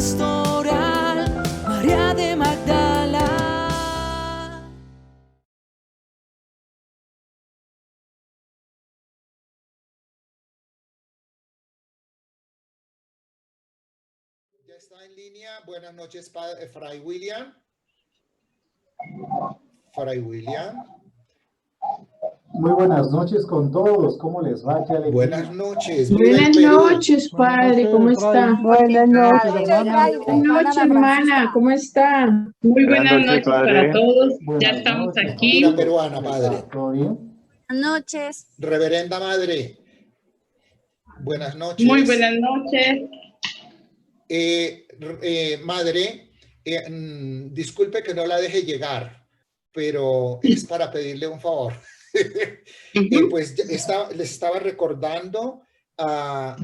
pastoral, María de Magdala. Ya está en línea. Buenas noches, Fray William. Fray William. Muy buenas noches con todos. ¿Cómo les va? Qué alegría. Buenas noches. Buenas noches, padre. ¿Cómo está? Buenas noches, Buenas noches, hermana. ¿Cómo está? Muy buenas noches para todos. Ya estamos aquí. Cultura peruana, padre. ¿Todo bien? Buenas noches. Reverenda madre. Buenas noches. Muy buenas noches. Madre, disculpe que no la deje llegar, pero es para pedirle un favor. Pues les estaba recordando a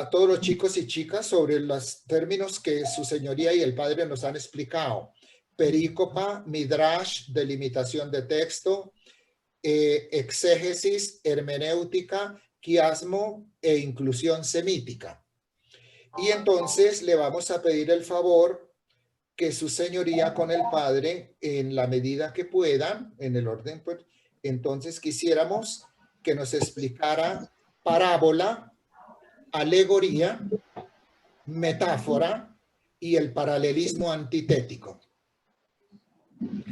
todos los chicos y chicas sobre los términos que su señoría y el padre nos han explicado. Perícopa, midrash, delimitación de texto, exégesis, hermenéutica, quiasmo e inclusión semítica. Y entonces le vamos a pedir el favor que su señoría con el padre, en la medida que puedan, en el orden, pues, entonces quisiéramos que nos explicara parábola, alegoría, metáfora y el paralelismo antitético.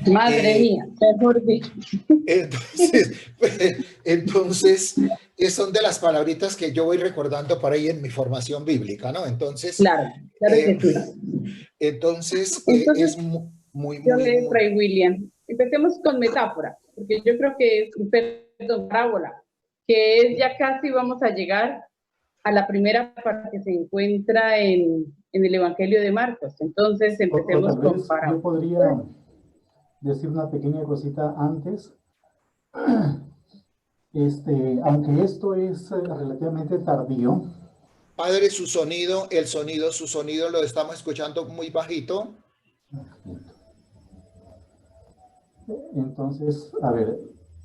Madre mía, mejor dicho. Entonces, son de las palabritas que yo voy recordando por ahí en mi formación bíblica, ¿no? Entonces, claro que sí. Entonces es muy Fray William, empecemos con metáfora, porque yo creo que es, parábola, que es ya casi vamos a llegar a la primera parte que se encuentra en el Evangelio de Marcos. Entonces empecemos con parábola. Yo podría decir una pequeña cosita antes. Aunque esto es relativamente tardío. Padre, su sonido lo estamos escuchando muy bajito. Entonces, a ver,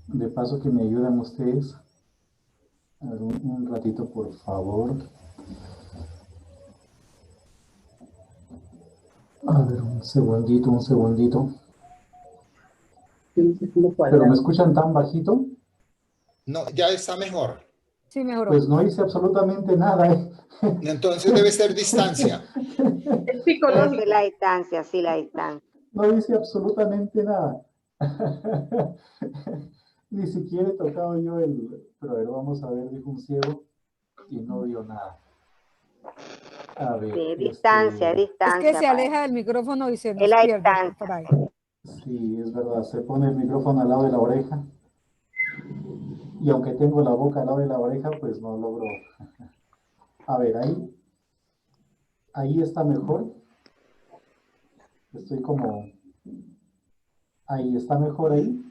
de paso que me ayudan ustedes. A ver, un ratito, por favor. A ver, un segundito. ¿Pero me escuchan tan bajito? No, ya está mejor. Sí, mejoró. Pues no hice absolutamente nada, ¿eh? Entonces debe ser distancia. Es psicológico. La distancia, sí, la distancia. No hice absolutamente nada. Ni siquiera he tocado yo pero a ver, vamos a ver, dijo un ciego y no vio nada. A ver. Sí, distancia. Es que se aleja del micrófono y se nos la pierde distancia. por ahí. Sí, es verdad, se pone el micrófono al lado de la oreja. Y aunque tengo la boca al lado de la oreja, pues no logro. A ver, ahí está mejor. Estoy como... Ahí está mejor ahí.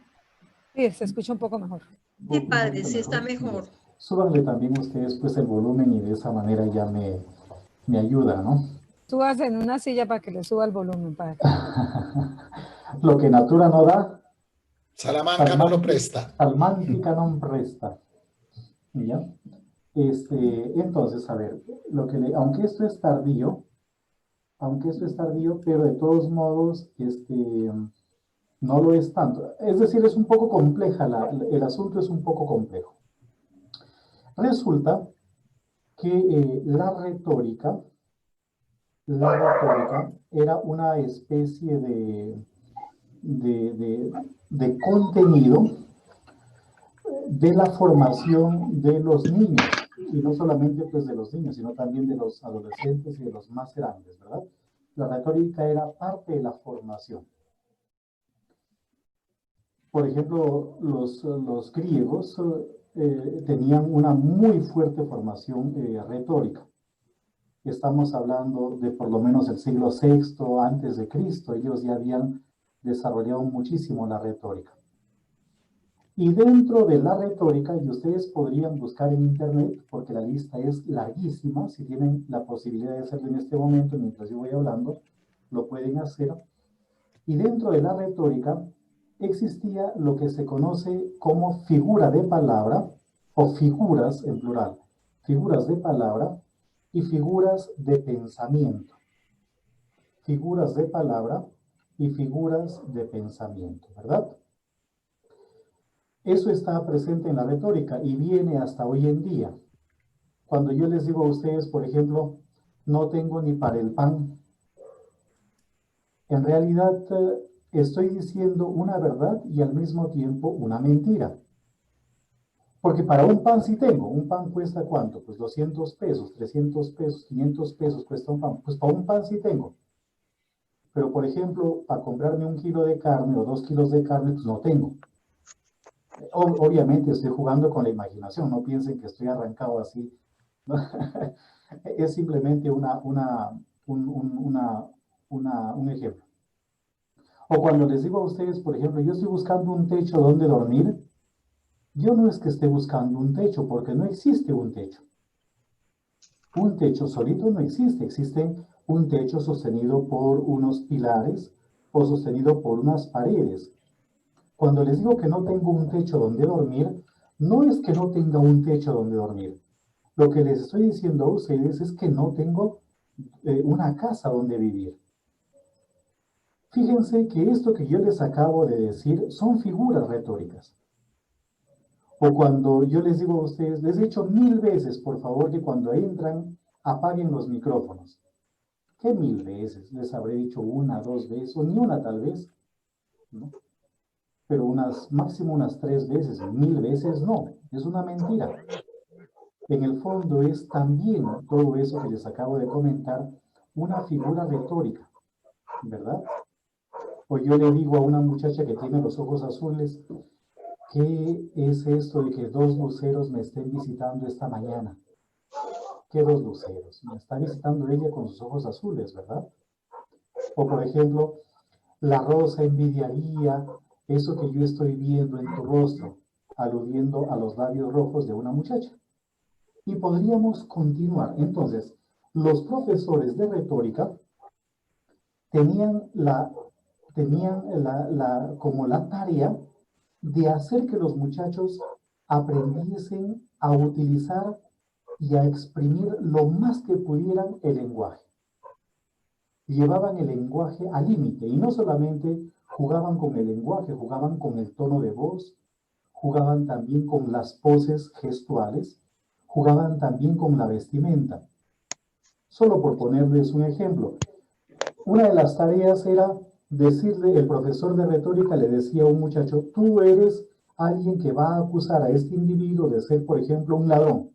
Sí, se escucha un poco mejor. Sí, padre, sí está mejor. Súbanle también ustedes pues el volumen y de esa manera ya me ayuda, ¿no? Subas en una silla para que le suba el volumen, padre. Lo que natura no da, Salamanca no lo presta. Salmántica non presta. ¿Ya? Entonces, a ver, aunque esto es tardío, pero de todos modos, no lo es tanto. Es decir, es un poco compleja, el asunto es un poco complejo. Resulta que la retórica era una especie de contenido de la formación de los niños, y no solamente pues de los niños, sino también de los adolescentes y de los más grandes, ¿verdad? La retórica era parte de la formación. Por ejemplo, los griegos tenían una muy fuerte formación retórica. Estamos hablando de por lo menos el siglo VI antes de Cristo. Ellos ya habían desarrollado muchísimo la retórica. Y dentro de la retórica, y ustedes podrían buscar en internet, porque la lista es larguísima, si tienen la posibilidad de hacerlo en este momento, mientras yo voy hablando, lo pueden hacer. Y dentro de la retórica existía lo que se conoce como figura de palabra, o figuras en plural, figuras de palabra y figuras de pensamiento. figuras de palabra y figuras de pensamiento, ¿verdad? Eso está presente en la retórica y viene hasta hoy en día. Cuando yo les digo a ustedes, por ejemplo, no tengo ni para el pan, en realidad estoy diciendo una verdad y al mismo tiempo una mentira. Porque para un pan sí tengo. Un pan cuesta ¿cuánto? Pues 200 pesos, 300 pesos, 500 pesos cuesta un pan. Pues para un pan sí tengo. Pero, por ejemplo, para comprarme 1 kilo de carne o 2 kilos de carne, pues no tengo. Obviamente estoy jugando con la imaginación. No piensen que estoy arrancado así. Es simplemente un ejemplo. O cuando les digo a ustedes, por ejemplo, yo estoy buscando un techo donde dormir, yo no es que esté buscando un techo, porque no existe un techo. Un techo solito no existe. Existe un techo sostenido por unos pilares o sostenido por unas paredes. Cuando les digo que no tengo un techo donde dormir, no es que no tenga un techo donde dormir. Lo que les estoy diciendo a ustedes es que no tengo una casa donde vivir. Fíjense que esto que yo les acabo de decir son figuras retóricas. O cuando yo les digo a ustedes, les he dicho 1000 veces, por favor, que cuando entran apaguen los micrófonos. ¿Qué 1000 veces? Les habré dicho 1, 2 veces, o ni una tal vez, ¿no? Pero máximo unas 3 veces, 1000 veces no, es una mentira. En el fondo es también todo eso que les acabo de comentar, una figura retórica, ¿verdad? O yo le digo a una muchacha que tiene los ojos azules, ¿qué es esto de que 2 luceros me estén visitando esta mañana? ¿Qué 2 luceros? Me está visitando ella con sus ojos azules, ¿verdad? O por ejemplo, la rosa envidiaría eso que yo estoy viendo en tu rostro, aludiendo a los labios rojos de una muchacha. Y podríamos continuar. Entonces, los profesores de retórica tenían como la tarea de hacer que los muchachos aprendiesen a utilizar y a exprimir lo más que pudieran el lenguaje. Llevaban el lenguaje al límite y no solamente jugaban con el lenguaje, jugaban con el tono de voz, jugaban también con las poses gestuales, jugaban también con la vestimenta. Solo por ponerles un ejemplo, una de las tareas era decirle, el profesor de retórica le decía a un muchacho, tú eres alguien que va a acusar a este individuo de ser, por ejemplo, un ladrón.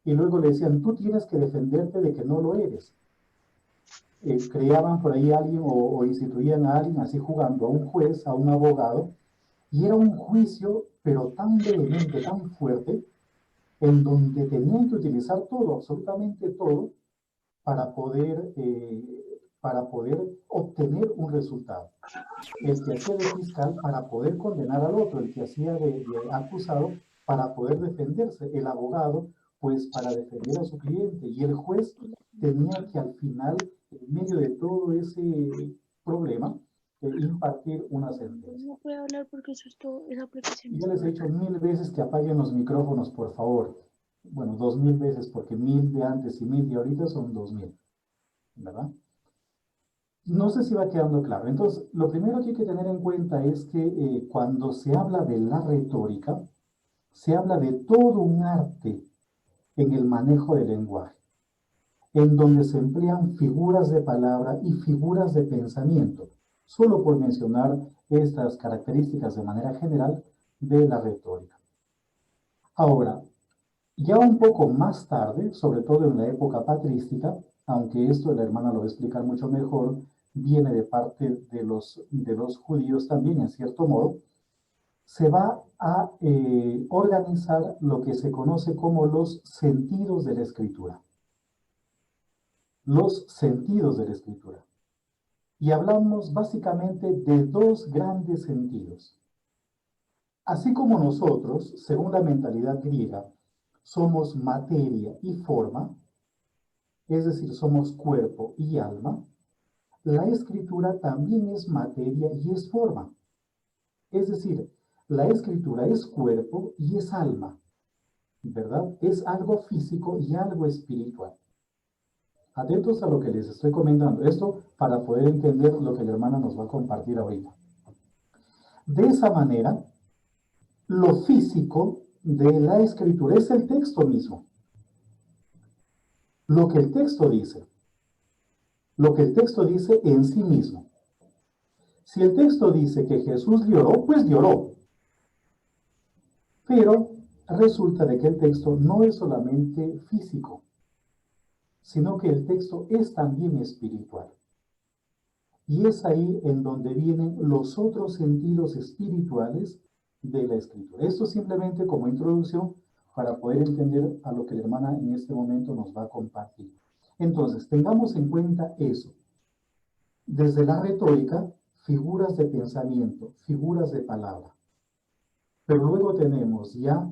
Y luego le decían, tú tienes que defenderte de que no lo eres. Creaban por ahí a alguien o instituían a alguien así jugando, a un juez, a un abogado, y era un juicio, pero tan vehemente, tan fuerte, en donde tenían que utilizar todo, absolutamente todo, para poder obtener un resultado. El que hacía de fiscal para poder condenar al otro, el que hacía de acusado para poder defenderse, el abogado pues para defender a su cliente y el juez tenía que al final, en medio de todo ese problema, impartir una sentencia. No puedo hablar porque eso es todo, esa aplicación. Yo les he dicho 1000 veces que apaguen los micrófonos, por favor. Bueno, 2000 veces, porque 1000 de antes y 1000 de ahorita son 2000, ¿verdad? No sé si va quedando claro. Entonces, lo primero que hay que tener en cuenta es que cuando se habla de la retórica, se habla de todo un arte en el manejo del lenguaje, en donde se emplean figuras de palabra y figuras de pensamiento, solo por mencionar estas características de manera general de la retórica. Ahora, ya un poco más tarde, sobre todo en la época patrística, aunque esto la hermana lo va a explicar mucho mejor, viene de parte de los judíos también, en cierto modo, se va a organizar lo que se conoce como los sentidos de la escritura. Los sentidos de la escritura. Y hablamos básicamente de 2 grandes sentidos. Así como nosotros, según la mentalidad griega, somos materia y forma, es decir, somos cuerpo y alma, la escritura también es materia y es forma. Es decir, la escritura es cuerpo y es alma, ¿verdad? Es algo físico y algo espiritual. Atentos a lo que les estoy comentando. Esto para poder entender lo que la hermana nos va a compartir ahorita. De esa manera, lo físico de la escritura es el texto mismo. Lo que el texto dice. Lo que el texto dice en sí mismo. Si el texto dice que Jesús lloró, pues lloró. Pero resulta de que el texto no es solamente físico, sino que el texto es también espiritual. Y es ahí en donde vienen los otros sentidos espirituales de la escritura. Esto simplemente como introducción para poder entender a lo que la hermana en este momento nos va a compartir. Entonces, tengamos en cuenta eso. Desde la retórica, figuras de pensamiento, figuras de palabra. Pero luego tenemos ya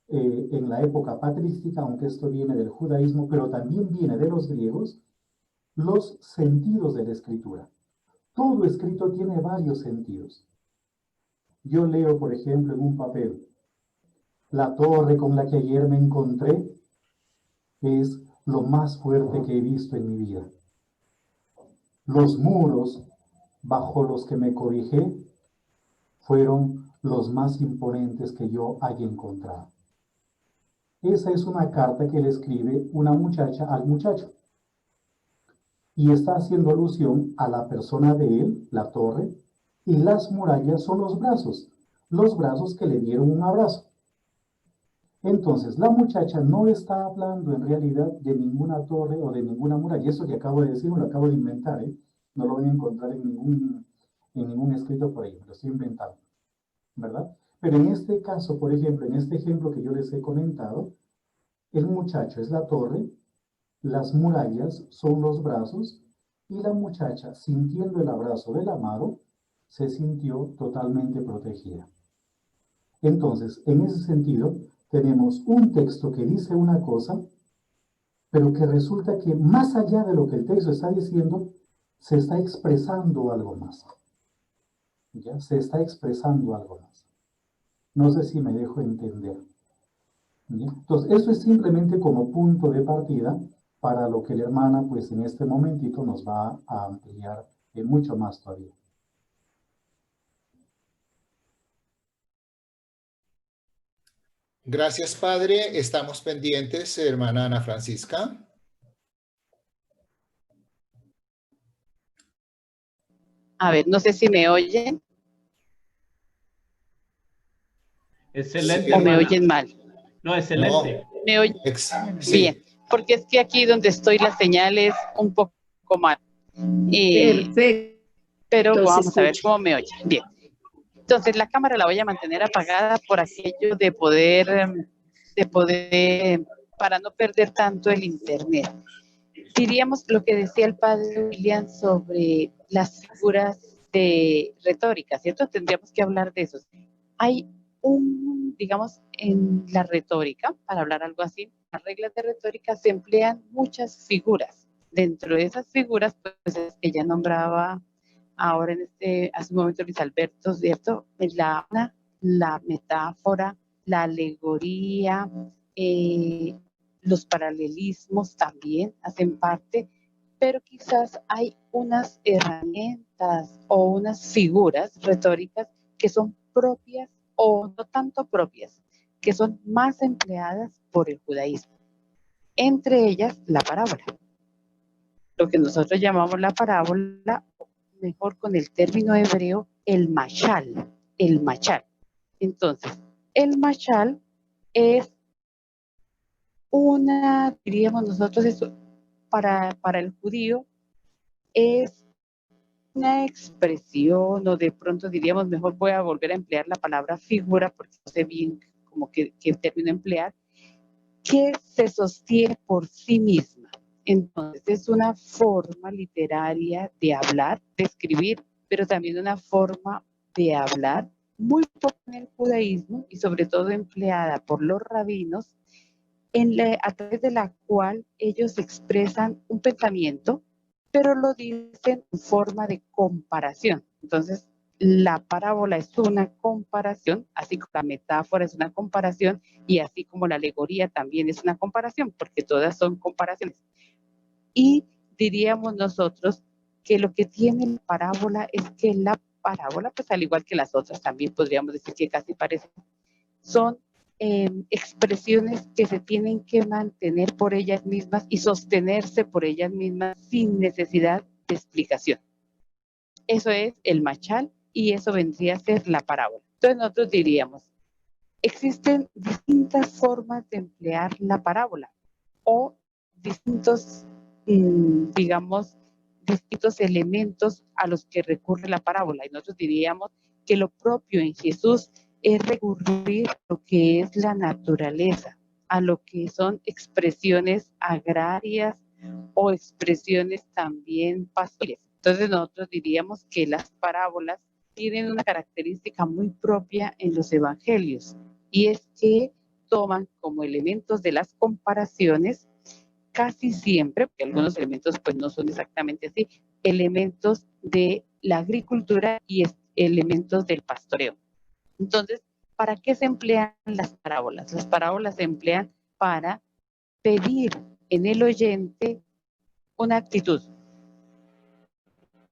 en la época patrística, aunque esto viene del judaísmo, pero también viene de los griegos, los sentidos de la escritura. Todo escrito tiene varios sentidos. Yo leo, por ejemplo, en un papel, la torre con la que ayer me encontré es lo más fuerte que he visto en mi vida. Los muros bajo los que me cobijé fueron los más imponentes que yo haya encontrado. Esa es una carta que le escribe una muchacha al muchacho. Y está haciendo alusión a la persona de él, la torre, y las murallas son los brazos que le dieron un abrazo. Entonces, la muchacha no está hablando en realidad de ninguna torre o de ninguna muralla. Eso que acabo de decir, lo acabo de inventar, ¿eh? No lo voy a encontrar en ningún escrito por ahí, lo estoy inventando, ¿verdad? Pero en este caso, por ejemplo, en este ejemplo que yo les he comentado, el muchacho es la torre, las murallas son los brazos, y la muchacha, sintiendo el abrazo del amado, se sintió totalmente protegida. Entonces, en ese sentido, tenemos un texto que dice una cosa, pero que resulta que más allá de lo que el texto está diciendo, se está expresando algo más. ¿Ya? Se está expresando algo más. No sé si me dejo entender. ¿Ya? Entonces, eso es simplemente como punto de partida para lo que la hermana, pues en este momentito nos va a ampliar mucho más todavía. Gracias, padre. Estamos pendientes, hermana Ana Francisca. A ver, no sé si me oyen. Excelente. Sí, o me hermana. oyen mal. No, excelente. No. ¿Me oyen? Sí. Bien, porque es que aquí donde estoy la señal es un poco mal. Perfecto. Pero se vamos a ver escucha. cómo me oyen. Bien. Entonces la cámara la voy a mantener apagada por aquello de poder, para no perder tanto el internet. Diríamos lo que decía el padre William sobre las figuras de retórica, ¿cierto? Tendríamos que hablar de eso. Hay digamos, en la retórica, para hablar algo así, las reglas de retórica se emplean muchas figuras. Dentro de esas figuras, pues ella nombraba ahora hace un momento Luis Alberto, ¿cierto? La metáfora, la alegoría, los paralelismos también hacen parte, pero quizás hay unas herramientas o unas figuras retóricas que son propias o no tanto propias, que son más empleadas por el judaísmo. Entre ellas, la parábola. Lo que nosotros llamamos la parábola, mejor con el término hebreo, el mashal. El mashal. Entonces, el mashal es diríamos nosotros, eso, para el judío, es una expresión, o de pronto diríamos, mejor voy a volver a emplear la palabra figura, porque no sé bien como qué término emplear, que se sostiene por sí misma. Entonces es una forma literaria de hablar, de escribir, pero también una forma de hablar muy popular en el judaísmo y sobre todo empleada por los rabinos, a través de la cual ellos expresan un pensamiento, pero lo dicen en forma de comparación. Entonces, la parábola es una comparación, así como la metáfora es una comparación, y así como la alegoría también es una comparación, porque todas son comparaciones. Y diríamos nosotros que lo que tiene la parábola es que la parábola, pues al igual que las otras, también podríamos decir que casi parecen, son expresiones que se tienen que mantener por ellas mismas y sostenerse por ellas mismas sin necesidad de explicación. Eso es el machal y eso vendría a ser la parábola. Entonces nosotros diríamos, existen distintas formas de emplear la parábola o distintos, digamos, distintos elementos a los que recurre la parábola. Y nosotros diríamos que lo propio en Jesús es recurrir a lo que es la naturaleza, a lo que son expresiones agrarias o expresiones también pastorales. Entonces nosotros diríamos que las parábolas tienen una característica muy propia en los evangelios, y es que toman como elementos de las comparaciones casi siempre, porque algunos elementos pues no son exactamente así, elementos de la agricultura y elementos del pastoreo. Entonces, ¿para qué se emplean las parábolas? Las parábolas se emplean para pedir en el oyente una actitud.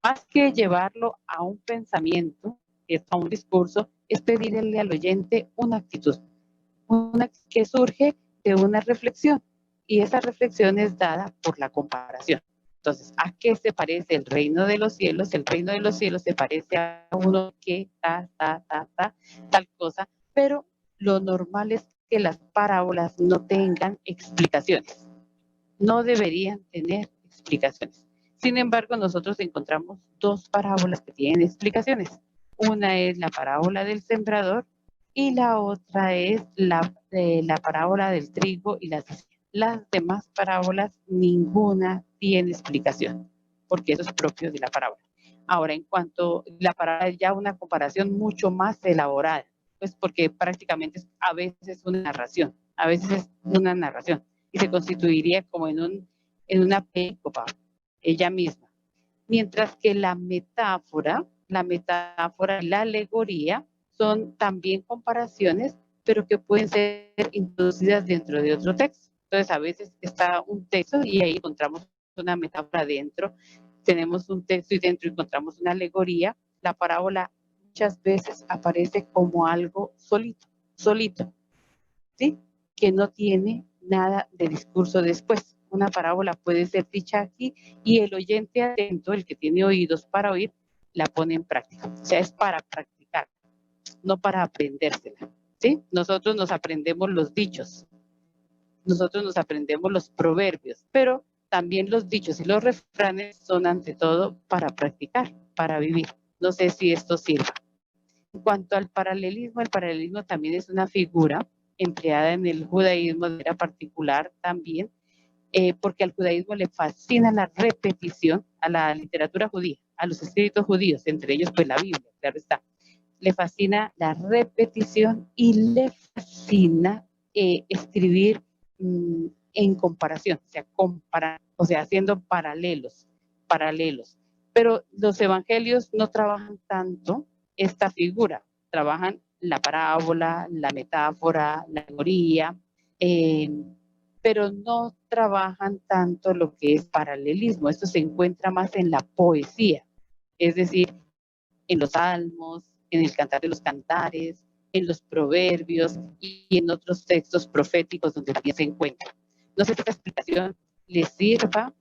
Más que llevarlo a un pensamiento, a un discurso, es pedirle al oyente una actitud, una que surge de una reflexión, y esa reflexión es dada por la comparación. Entonces, ¿a qué se parece el reino de los cielos? El reino de los cielos se parece a uno que tal cosa, pero lo normal es que las parábolas no tengan explicaciones. No deberían tener explicaciones. Sin embargo, nosotros encontramos dos parábolas que tienen explicaciones. Una es la parábola del sembrador y la otra es la parábola del trigo y la cizaña. Las demás parábolas, ninguna tiene explicación, porque eso es propio de la parábola. Ahora, en cuanto a la parábola, es ya una comparación mucho más elaborada, pues porque prácticamente es a veces una narración, y se constituiría como en una pericopa, ella misma. Mientras que la metáfora y la alegoría son también comparaciones, pero que pueden ser introducidas dentro de otro texto. Entonces, a veces está un texto y ahí encontramos una metáfora dentro, tenemos un texto y dentro encontramos una alegoría. La parábola muchas veces aparece como algo solito, ¿sí? Que no tiene nada de discurso después. Una parábola puede ser dicha aquí y el oyente atento, el que tiene oídos para oír, la pone en práctica. O sea, es para practicar, no para aprendérsela, ¿sí? Nosotros nos aprendemos los dichos, nosotros nos aprendemos los proverbios, pero también los dichos y los refranes son ante todo para practicar, para vivir. No sé si esto sirva. En cuanto al paralelismo, el paralelismo también es una figura empleada en el judaísmo de manera particular también, porque al judaísmo le fascina la repetición, a la literatura judía, a los escritos judíos, entre ellos pues la Biblia, claro está. Le fascina la repetición y le fascina escribir en comparación, o sea, haciendo paralelos. Pero los evangelios no trabajan tanto esta figura, trabajan la parábola, la metáfora, la alegoría, pero no trabajan tanto lo que es paralelismo. Esto se encuentra más en la poesía, es decir, en los salmos, en el cantar de los cantares, en los proverbios y en otros textos proféticos donde también se encuentra. No sé si esta explicación les sirva,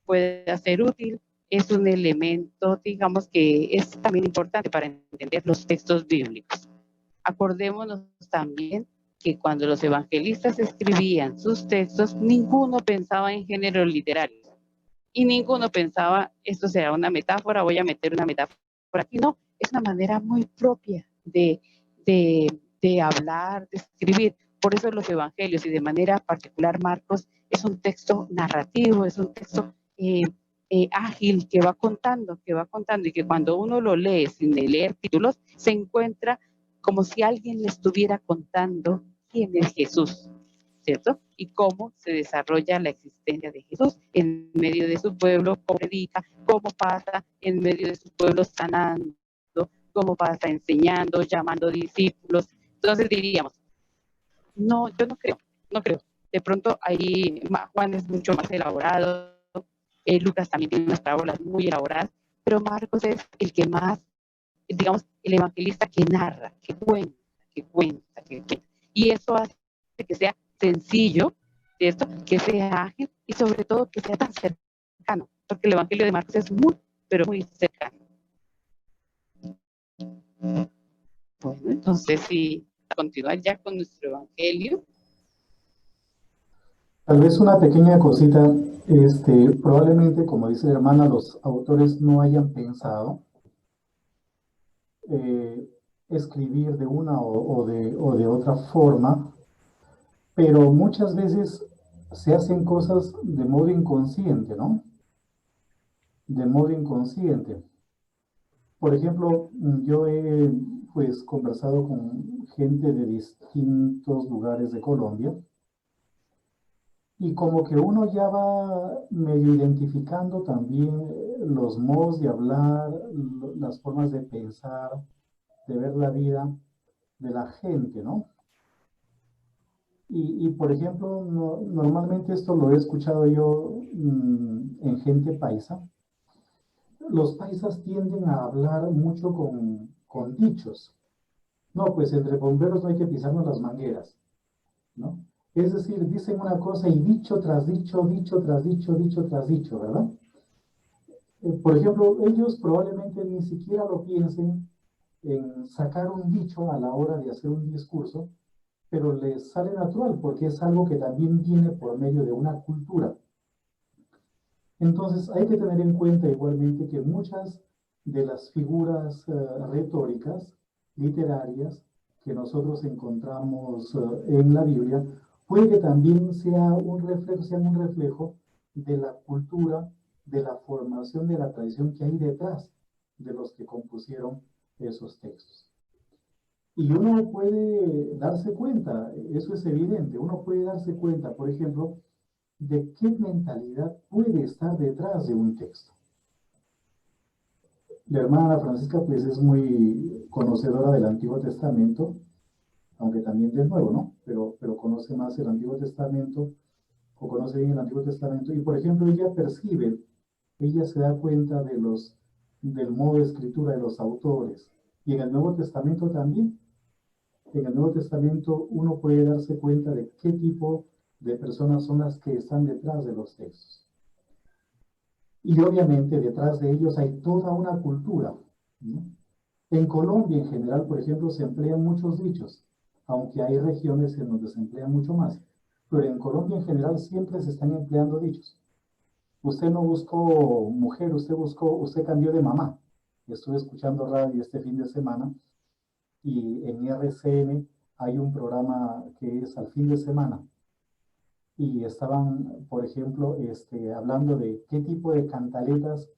puede ser útil, es un elemento, digamos, que es también importante para entender los textos bíblicos. Acordémonos también que cuando los evangelistas escribían sus textos, ninguno pensaba en género literario y ninguno pensaba, esto será una metáfora, voy a meter una metáfora aquí. No, es una manera muy propia de hablar, de escribir. Por eso los evangelios y de manera particular Marcos es un texto narrativo, es un texto ágil que va contando y que cuando uno lo lee sin leer títulos se encuentra como si alguien le estuviera contando quién es Jesús, ¿cierto? Y cómo se desarrolla la existencia de Jesús en medio de su pueblo, cómo predica, cómo pasa en medio de su pueblo sanando, cómo pasa enseñando, llamando discípulos. Entonces diríamos, no, yo no creo. De pronto ahí Juan es mucho más elaborado, Lucas también tiene unas parábolas muy elaboradas, pero Marcos es el que más, digamos, el evangelista que narra, que cuenta, que cuenta, que cuenta. Y eso hace que sea sencillo, ¿cierto? Que sea ágil y sobre todo que sea tan cercano, porque el evangelio de Marcos es muy, pero muy cercano. Bueno, entonces sí, a continuar ya con nuestro evangelio. Tal vez una pequeña cosita, probablemente, como dice la hermana, los autores no hayan pensado escribir de una o de otra forma, pero muchas veces se hacen cosas de modo inconsciente, ¿no? De modo inconsciente. Por ejemplo, yo he pues conversado con gente de distintos lugares de Colombia y como que uno ya va medio identificando también los modos de hablar, las formas de pensar, de ver la vida de la gente, ¿no? Y por ejemplo, normalmente esto lo he escuchado yo en gente paisa. Los paisas tienden a hablar mucho con dichos. No, pues entre bomberos no hay que pisarnos las mangueras, ¿no? Es decir, dicen una cosa y dicho tras dicho, dicho tras dicho, dicho tras dicho, ¿verdad? Por ejemplo, ellos probablemente ni siquiera lo piensen en sacar un dicho a la hora de hacer un discurso, pero les sale natural porque es algo que también viene por medio de una cultura. Entonces hay que tener en cuenta igualmente que muchas de las figuras retóricas, literarias, que nosotros encontramos en la Biblia, puede que también sean un reflejo de la cultura, de la formación, de la tradición que hay detrás de los que compusieron esos textos. Y uno puede darse cuenta, eso es evidente, uno puede darse cuenta, por ejemplo, de qué mentalidad puede estar detrás de un texto. La hermana Francisca pues es muy conocedora del Antiguo Testamento, aunque también del Nuevo, ¿no? Pero conoce más el Antiguo Testamento, o conoce bien el Antiguo Testamento, y por ejemplo ella percibe, ella se da cuenta del modo de escritura de los autores, y en el Nuevo Testamento también. En el Nuevo Testamento uno puede darse cuenta de qué tipo de personas son las que están detrás de los textos. Y obviamente detrás de ellos hay toda una cultura, ¿no? En Colombia en general, por ejemplo, se emplean muchos dichos, aunque hay regiones en donde se emplean mucho más. Pero en Colombia en general siempre se están empleando dichos. Usted no buscó mujer, usted cambió de mamá. Estuve escuchando radio este fin de semana y en RCN hay un programa que es al fin de semana y estaban, por ejemplo, hablando de qué tipo de cantaletas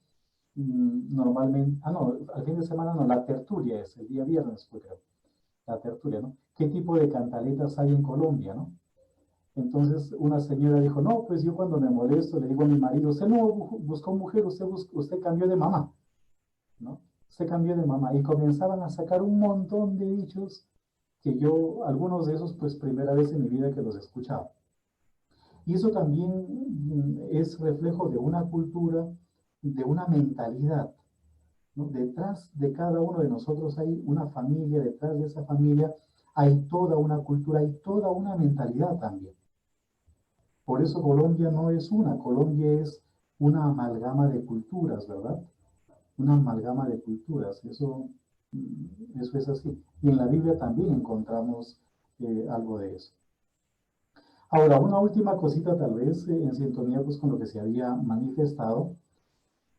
normalmente, no, al fin de semana no, la tertulia es, el día viernes fue creo, la tertulia, ¿no? ¿Qué tipo de cantaletas hay en Colombia, no? Entonces una señora dijo, no, pues yo cuando me molesto le digo a mi marido, usted no buscó mujer, usted cambió de mamá, ¿no? Se cambió de mamá y comenzaban a sacar un montón de dichos que yo, algunos de esos, pues primera vez en mi vida que los escuchaba. Y eso también es reflejo de una cultura, de una mentalidad, ¿no? Detrás de cada uno de nosotros hay una familia, detrás de esa familia hay toda una cultura, hay toda una mentalidad también. Por eso Colombia no es una, Colombia es una amalgama de culturas, ¿verdad? Una amalgama de culturas, eso es así. Y en la Biblia también encontramos algo de eso. Ahora, una última cosita tal vez en sintonía pues, con lo que se había manifestado.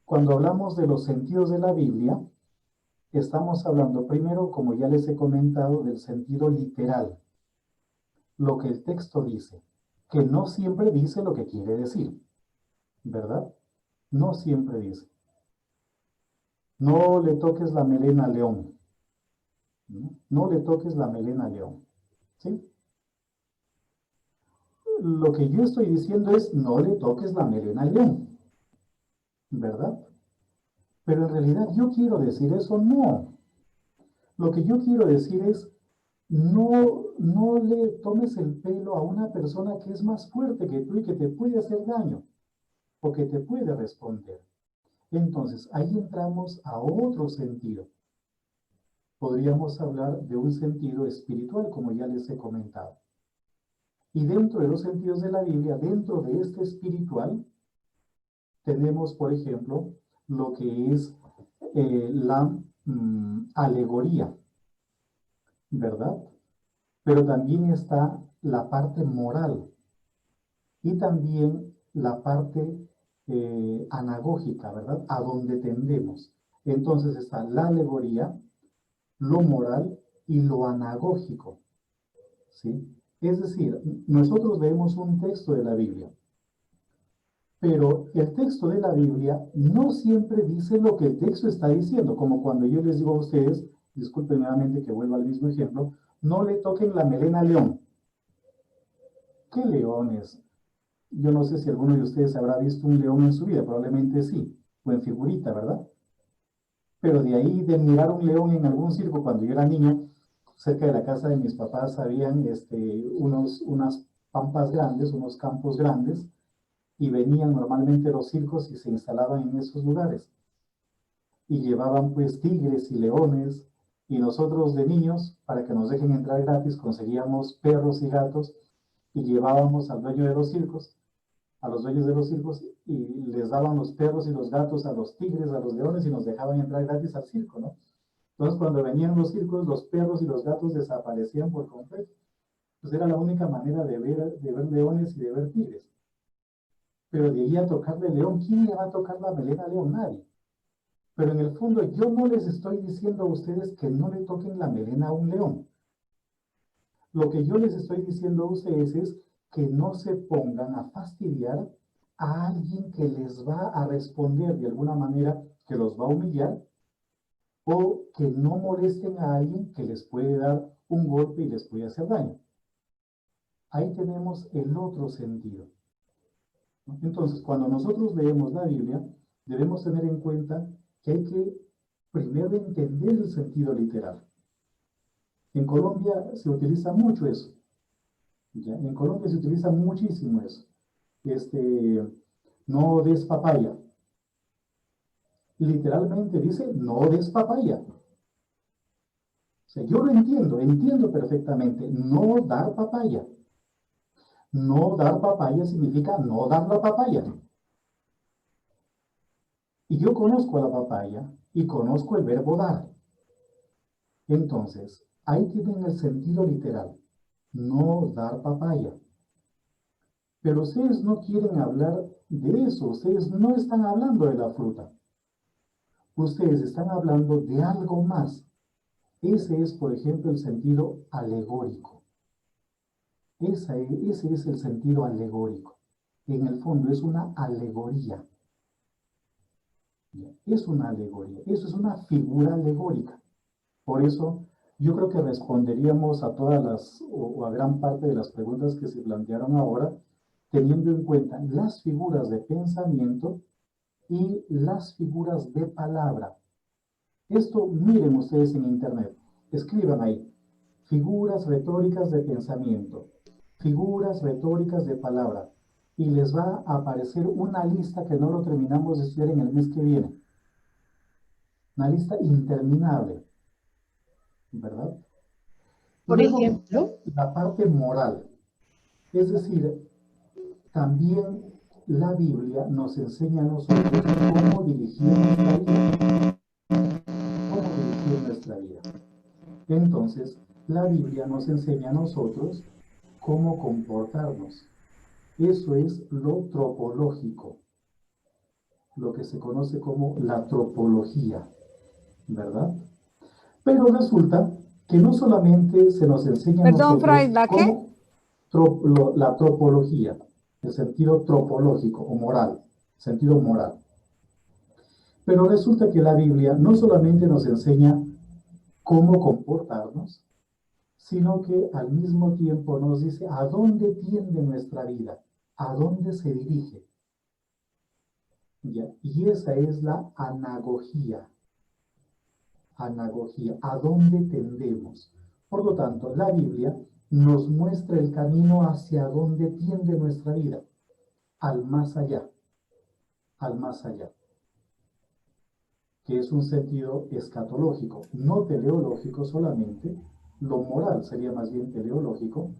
Cuando hablamos de los sentidos de la Biblia, estamos hablando primero, como ya les he comentado, del sentido literal. Lo que el texto dice, que no siempre dice lo que quiere decir, ¿verdad? No siempre dice. No le toques la melena al león. No le toques la melena al león. ¿Sí? Lo que yo estoy diciendo es no le toques la melena al león. ¿Verdad? Pero en realidad yo quiero decir eso, no. Lo que yo quiero decir es no le tomes el pelo a una persona que es más fuerte que tú y que te puede hacer daño. o que te puede responder. Entonces, ahí entramos a otro sentido. Podríamos hablar de un sentido espiritual, como ya les he comentado. Y dentro de los sentidos de la Biblia, dentro de este espiritual, tenemos, por ejemplo, lo que es la alegoría, ¿verdad? Pero también está la parte moral y también la parte anagógica, ¿verdad? A donde tendemos. Entonces está la alegoría, lo moral y lo anagógico, ¿sí? Es decir, nosotros leemos un texto de la Biblia, pero el texto de la Biblia no siempre dice lo que el texto está diciendo, como cuando yo les digo a ustedes, disculpen nuevamente que vuelva al mismo ejemplo, no le toquen la melena al león. ¿Qué leones? Yo no sé si alguno de ustedes habrá visto un león en su vida, probablemente sí, o en figurita, ¿verdad? Pero de ahí de mirar un león en algún circo, cuando yo era niño, cerca de la casa de mis papás habían unas pampas grandes, unos campos grandes, y venían normalmente los circos y se instalaban en esos lugares. Y llevaban pues tigres y leones, y nosotros de niños, para que nos dejen entrar gratis, conseguíamos perros y gatos, y llevábamos al dueño de los circos, a los dueños de los circos, y les daban los perros y los gatos a los tigres, a los leones, y nos dejaban entrar gratis al circo, ¿no? Entonces, cuando venían los circos, los perros y los gatos desaparecían por completo. Pues era la única manera de ver leones y de ver tigres. Pero de ahí a tocarle león, ¿quién le va a tocar la melena a león? Nadie. Pero en el fondo, yo no les estoy diciendo a ustedes que no le toquen la melena a un león. Lo que yo les estoy diciendo a ustedes es que no se pongan a fastidiar a alguien que les va a responder de alguna manera, que los va a humillar, o que no molesten a alguien que les puede dar un golpe y les puede hacer daño. Ahí tenemos el otro sentido. Entonces, cuando nosotros leemos la Biblia, debemos tener en cuenta que hay que primero entender el sentido literal. En Colombia se utiliza mucho eso. ¿Ya? En Colombia se utiliza muchísimo eso. No des papaya. Literalmente dice, no des papaya. O sea, yo lo entiendo perfectamente. No dar papaya. No dar papaya significa no dar la papaya. Y yo conozco la papaya y conozco el verbo dar. Entonces, ahí tienen el sentido literal. No dar papaya. Pero ustedes no quieren hablar de eso. Ustedes no están hablando de la fruta. Ustedes están hablando de algo más. Ese es, por ejemplo, el sentido alegórico. Ese es el sentido alegórico. En el fondo es una alegoría. Es una alegoría. Eso es una figura alegórica. Por eso, yo creo que responderíamos a todas las, o a gran parte de las preguntas que se plantearon ahora, teniendo en cuenta las figuras de pensamiento y las figuras de palabra. Esto, miren ustedes en internet, escriban ahí, figuras retóricas de pensamiento, figuras retóricas de palabra, y les va a aparecer una lista que no lo terminamos de estudiar en el mes que viene. Una lista interminable, ¿verdad? Por Luego, ejemplo, la parte moral, es decir, también la Biblia nos enseña a nosotros cómo dirigir nuestra vida. Cómo dirigir nuestra vida. Entonces, la Biblia nos enseña a nosotros cómo comportarnos. Eso es lo tropológico, lo que se conoce como la tropología, ¿verdad? Pero resulta que no solamente se nos enseña a Perdón, nosotros Fray, ¿la qué? cómo la tropología, el sentido tropológico o moral, sentido moral. Pero resulta que la Biblia no solamente nos enseña cómo comportarnos, sino que al mismo tiempo nos dice a dónde tiende nuestra vida, a dónde se dirige. ¿Ya? Y esa es la anagogía. Anagogía, a dónde tendemos. Por lo tanto, la Biblia nos muestra el camino hacia dónde tiende nuestra vida, al más allá. al más allá, que es un sentido escatológico, no teleológico solamente, lo moral sería más bien teleológico,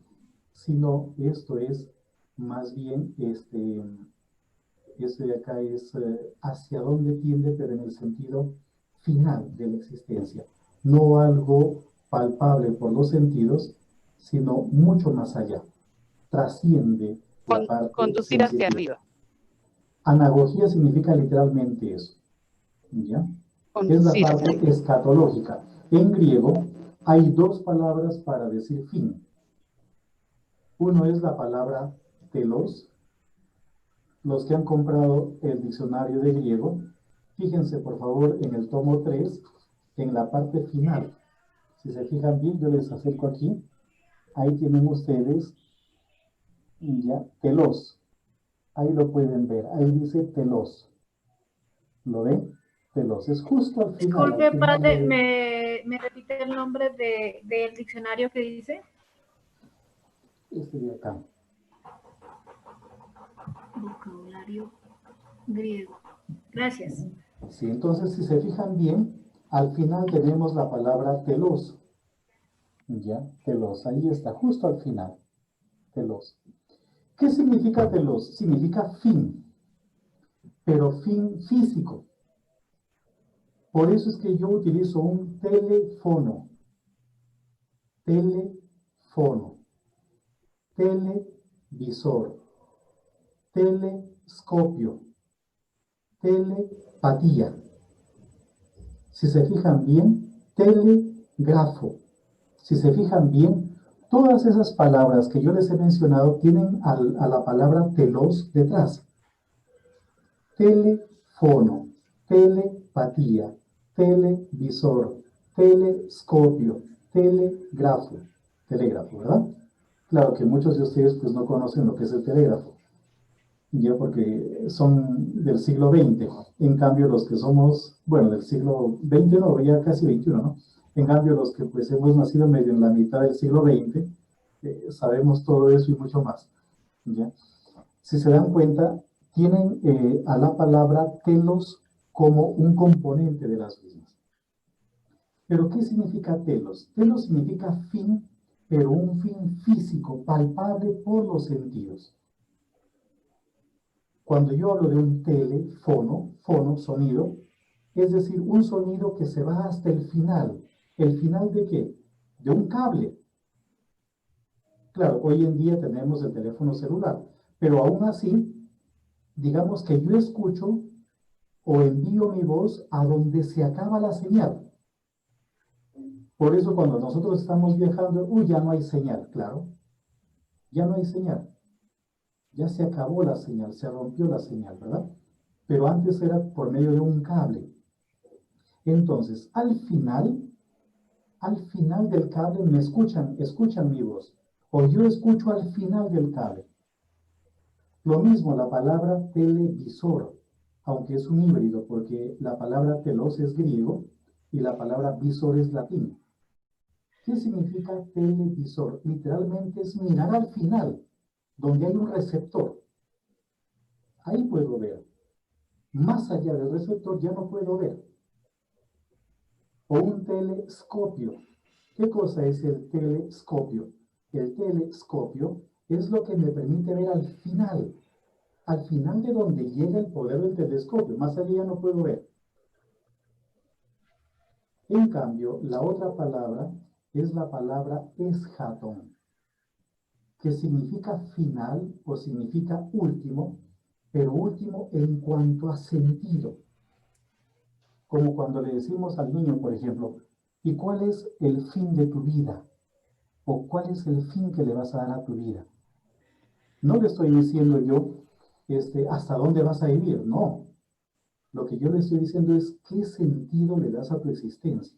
sino esto es más bien, este de acá es hacia dónde tiende, pero en el sentido final de la existencia, no algo palpable por los sentidos, sino mucho más allá, trasciende la parte Conducir hacia sensitiva. arriba. Anagogía significa literalmente eso, ¿ya? Es la Conducir hacia parte arriba. escatológica. En griego hay dos palabras para decir fin. Uno es la palabra telos. Los que han comprado el diccionario de griego, fíjense por favor en el tomo 3, en la parte final. Si se fijan bien, yo les acerco aquí. Ahí tienen ustedes, ya, telos. Ahí lo pueden ver. Ahí dice telos. ¿Lo ven? Telos. Es justo al final. Disculpe, al final padre, de... ¿me repite el nombre del diccionario que dice? Este de acá. Vocabulario griego. Gracias. Sí, entonces si se fijan bien, al final tenemos la palabra telos. Ya, telos, ahí está, justo al final. Telos. ¿Qué significa telos? Significa fin, pero fin físico. Por eso es que yo utilizo un teléfono. Teléfono. Televisor. Telescopio. Telepatía. Si se fijan bien, telégrafo. Si se fijan bien, todas esas palabras que yo les he mencionado tienen a la palabra telos detrás. Teléfono, telepatía, televisor, telescopio, telégrafo, ¿verdad? Claro que muchos de ustedes pues no conocen lo que es el telégrafo, ya porque son del siglo XX. En cambio los que somos, bueno, del siglo XX no, ya casi XXI, ¿no? En cambio, los que pues hemos nacido medio en la mitad del siglo XX, sabemos todo eso y mucho más, ¿ya? Si se dan cuenta, tienen a la palabra telos como un componente de las mismas. ¿Pero qué significa telos? Telos significa fin, pero un fin físico, palpable por los sentidos. Cuando yo hablo de un teléfono, fono, sonido, es decir, un sonido que se va hasta el final. ¿El final de qué? De un cable. Claro, hoy en día tenemos el teléfono celular, pero aún así, digamos que yo escucho o envío mi voz a donde se acaba la señal. Por eso cuando nosotros estamos viajando, ya no hay señal, claro. Ya no hay señal. Ya se acabó la señal, se rompió la señal, ¿verdad? Pero antes era por medio de un cable. Entonces, al final del cable me escuchan mi voz, o yo escucho al final del cable. Lo mismo la palabra televisor, aunque es un híbrido, porque la palabra telos es griego y la palabra visor es latín. ¿Qué significa televisor? Literalmente es mirar al final, donde hay un receptor. Ahí puedo ver. Más allá del receptor ya no puedo ver. O un telescopio. ¿Qué cosa es el telescopio? El telescopio es lo que me permite ver al final de donde llega el poder del telescopio. Más allá ya no puedo ver. En cambio, la otra palabra es la palabra eschaton, que significa final o significa último, pero último en cuanto a sentido. Como cuando le decimos al niño, por ejemplo, ¿y cuál es el fin de tu vida? ¿O cuál es el fin que le vas a dar a tu vida? No le estoy diciendo yo, ¿hasta dónde vas a vivir? No. Lo que yo le estoy diciendo es, ¿qué sentido le das a tu existencia?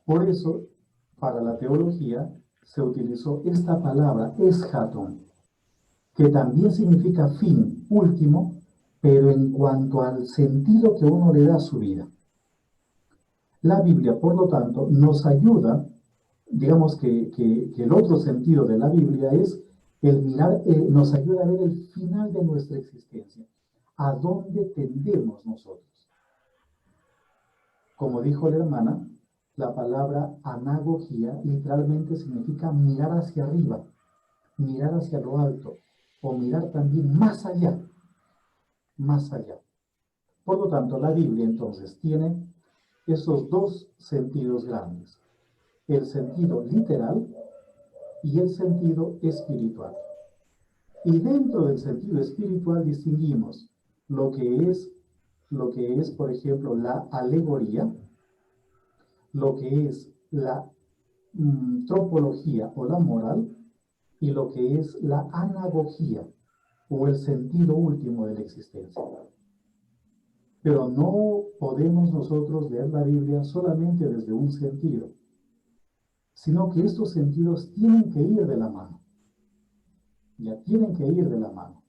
Por eso, para la teología, se utilizó esta palabra, eschaton, que también significa fin, último, pero en cuanto al sentido que uno le da a su vida. La Biblia, por lo tanto, nos ayuda, digamos que el otro sentido de la Biblia es el mirar, nos ayuda a ver el final de nuestra existencia. a dónde tendemos nosotros. Como dijo la hermana, la palabra anagogía literalmente significa mirar hacia arriba, mirar hacia lo alto, o mirar también más allá, más allá. Por lo tanto, la Biblia entonces tiene esos dos sentidos grandes, el sentido literal y el sentido espiritual. Y dentro del sentido espiritual distinguimos lo que es, por ejemplo, la alegoría, lo que es la tropología o la moral, y lo que es la anagogía o el sentido último de la existencia. Pero no podemos nosotros leer la Biblia solamente desde un sentido, sino que estos sentidos tienen que ir de la mano. Ya tienen que ir de la mano.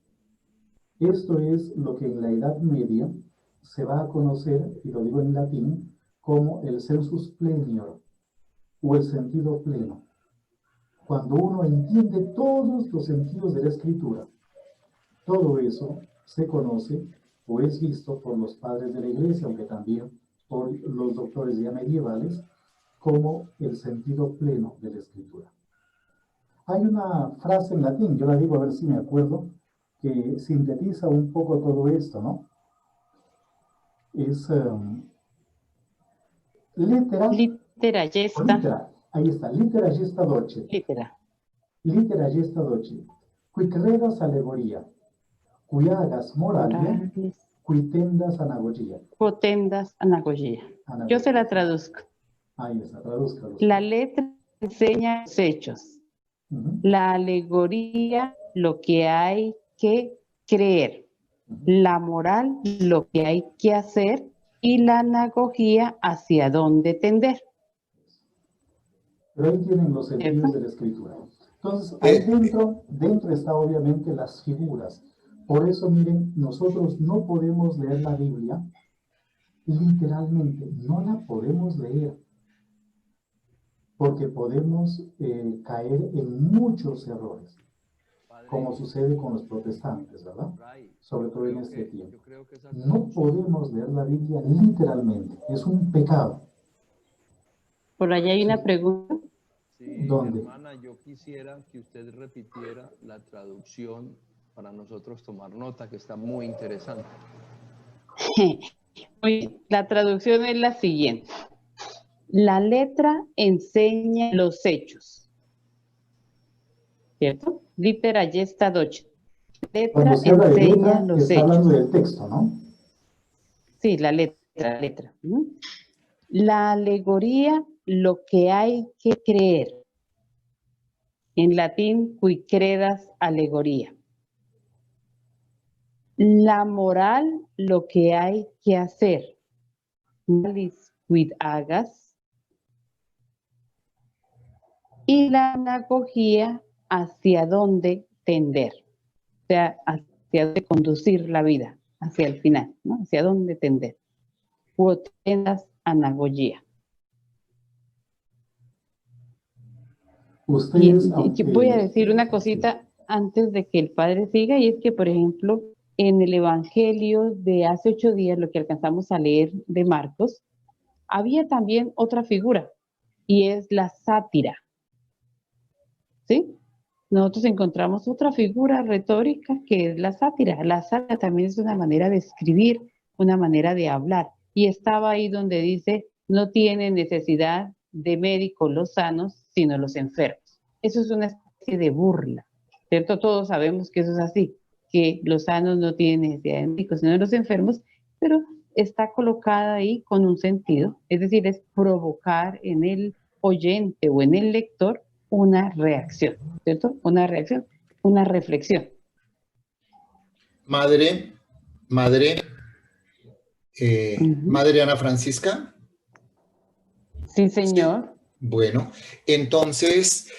Esto es lo que en la Edad Media se va a conocer, y lo digo en latín, como el sensus plenior, o el sentido pleno. Cuando uno entiende todos los sentidos de la Escritura, todo eso se conoce o es visto por los padres de la Iglesia, aunque también por los doctores ya medievales, como el sentido pleno de la Escritura. Hay una frase en latín, yo la digo a ver si me acuerdo, que sintetiza un poco todo esto, ¿no? Es Litera gesta. Litera, ahí está, litera gesta doce. Litera gesta doce. Qui credas alegoría, qui hagas moralia, qui tendas anagogia. Potendas anagogía. Yo se la traduzco. Ahí está, tradúzcalo. La letra enseña los hechos. La alegoría, lo que hay que creer. La moral, lo que hay que hacer. Y la anagogía, hacia dónde tender. Pero ahí tienen los sentidos de la Escritura. Entonces, ahí dentro está obviamente las figuras. Por eso, miren, nosotros no podemos leer la Biblia literalmente, no la podemos leer. Porque podemos caer en muchos errores, como sucede con los protestantes, ¿verdad? Sobre todo en este tiempo. No podemos leer la Biblia literalmente, es un pecado. Por allá hay una pregunta. Sí, ¿Dónde? hermana, yo quisiera que usted repitiera la traducción para nosotros tomar nota, que está muy interesante. La traducción es la siguiente. La letra enseña los hechos. ¿Cierto? Litera gesta doce. Letra Cuando se habla de enseña letra, los está hechos. hablando del texto, ¿no? Sí, la letra. La alegoría, lo que hay que creer. En latín, qui credas alegoría. La moral, lo que hay que hacer. Malis quid hagas. Y la anagogía, hacia dónde tender. O sea, hacia dónde conducir la vida, hacia el final, ¿no? Hacia dónde tender. Potendas anagogía. Ustedes, Voy a decir una cosita antes de que el padre siga, y es que, por ejemplo, en el Evangelio de hace 8 días, lo que alcanzamos a leer de Marcos, había también otra figura, y es la sátira. ¿Sí? Nosotros encontramos otra figura retórica que es la sátira. La sátira también es una manera de escribir, una manera de hablar. Y estaba ahí donde dice, no tienen necesidad de médicos los sanos, sino los enfermos. Eso es una especie de burla, ¿cierto? Todos sabemos que eso es así, que los sanos no tienen necesidad de médicos, sino los enfermos, pero está colocada ahí con un sentido, es decir, es provocar en el oyente o en el lector una reacción, ¿cierto? Una reacción, una reflexión. Madre Ana Francisca. Sí, señor. Bueno, entonces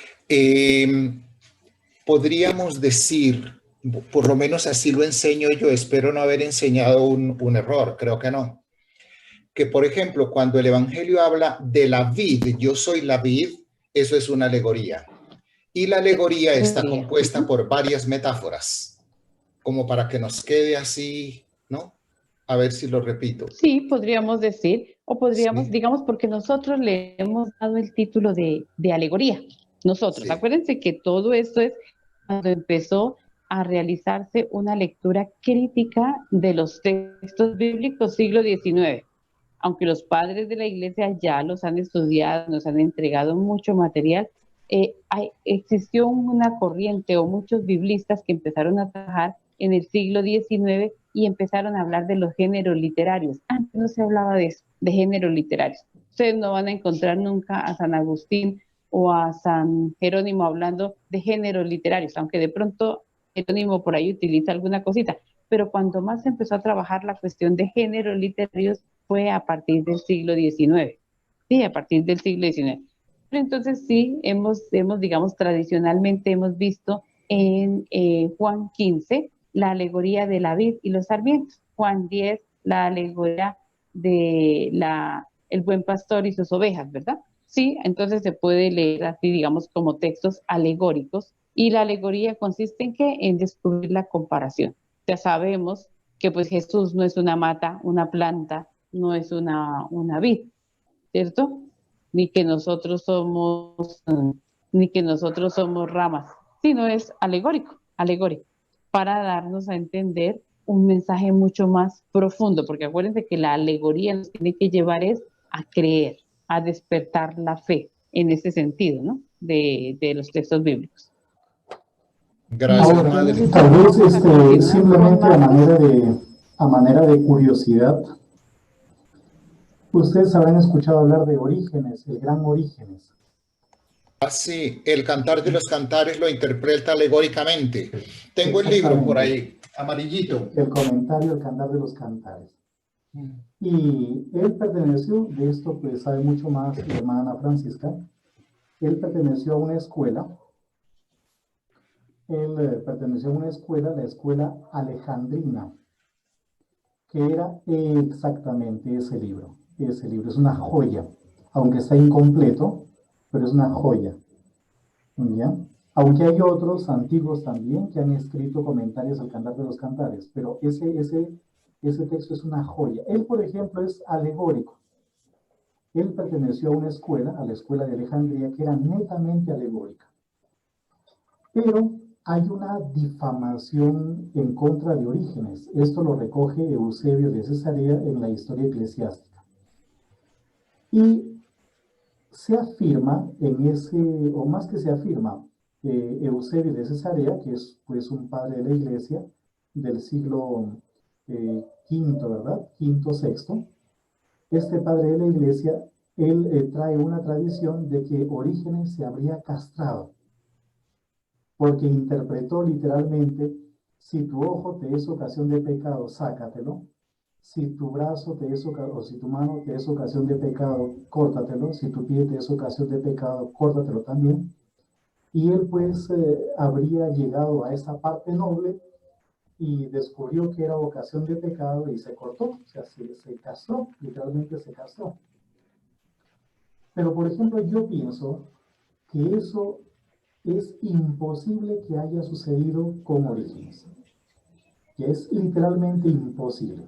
podríamos decir, por lo menos así lo enseño yo, espero no haber enseñado un error, creo que no, que por ejemplo, cuando el Evangelio habla de la vid, yo soy la vid, eso es una alegoría. Y la alegoría está compuesta por varias metáforas, como para que nos quede así A ver si lo repito. Sí, podríamos decir, o podríamos, Sí. digamos, porque nosotros le hemos dado el título de alegoría. Nosotros, Sí. acuérdense que todo esto es cuando empezó a realizarse una lectura crítica de los textos bíblicos siglo XIX. Aunque los padres de la iglesia ya los han estudiado, nos han entregado mucho material, existió una corriente o muchos biblistas que empezaron a trabajar en el siglo XIX y empezaron a hablar de los géneros literarios. Antes no se hablaba de eso, de géneros literarios. Ustedes no van a encontrar nunca a San Agustín o a San Jerónimo hablando de géneros literarios, aunque de pronto Jerónimo por ahí utiliza alguna cosita, pero cuando más se empezó a trabajar la cuestión de géneros literarios fue a partir del siglo XIX. Sí, a partir del siglo XIX. Pero entonces sí, digamos, tradicionalmente hemos visto en Juan 15 la alegoría de la vid y los sarmientos. Juan 10, la alegoría de el buen pastor y sus ovejas, ¿verdad? Sí, entonces se puede leer así, digamos, como textos alegóricos. Y la alegoría consiste en ¿qué? En descubrir la comparación. Ya sabemos que pues Jesús no es una mata, una planta, no es una vid, ¿cierto? Ni que nosotros somos ramas, sino es alegórico, para darnos a entender un mensaje mucho más profundo, porque acuérdense que la alegoría nos tiene que llevar es a creer, a despertar la fe, en ese sentido, ¿no? De los textos bíblicos. Gracias, Ahora, madre. tal vez simplemente a manera de curiosidad, ustedes habrán escuchado hablar de Orígenes, el gran Orígenes. Ah, sí, el Cantar de los Cantares lo interpreta alegóricamente. Tengo el libro por ahí, amarillito. El comentario El Cantar de los Cantares. Y él perteneció, de esto pues sabe mucho más mi hermana Francisca, él perteneció a una escuela, la escuela alejandrina, que era exactamente ese libro. Ese libro es una joya, aunque está incompleto, pero es una joya. ¿Ya? Aunque hay otros antiguos también que han escrito comentarios al Cantar de los Cantares, pero ese texto es una joya. Él, por ejemplo, es alegórico. Él perteneció a una escuela, a la escuela de Alejandría, que era netamente alegórica. Pero hay una difamación en contra de Orígenes. Esto lo recoge Eusebio de Cesarea en la Historia Eclesiástica. Y se afirma o más que se afirma, Eusebio de Cesarea, que es pues un padre de la iglesia del siglo V, ¿verdad? V, VI. Este padre de la iglesia, él trae una tradición de que Orígenes se habría castrado, porque interpretó literalmente: si tu ojo te es ocasión de pecado, sácatelo; si tu brazo te es o si tu mano te es ocasión de pecado, córtatelo; si tu pie te es ocasión de pecado, córtatelo también. Y él pues habría llegado a esa parte noble y descubrió que era ocasión de pecado y se cortó, o sea, se castró, literalmente se castró. Pero por ejemplo, yo pienso que eso es imposible que haya sucedido con Orígenes, que es literalmente imposible.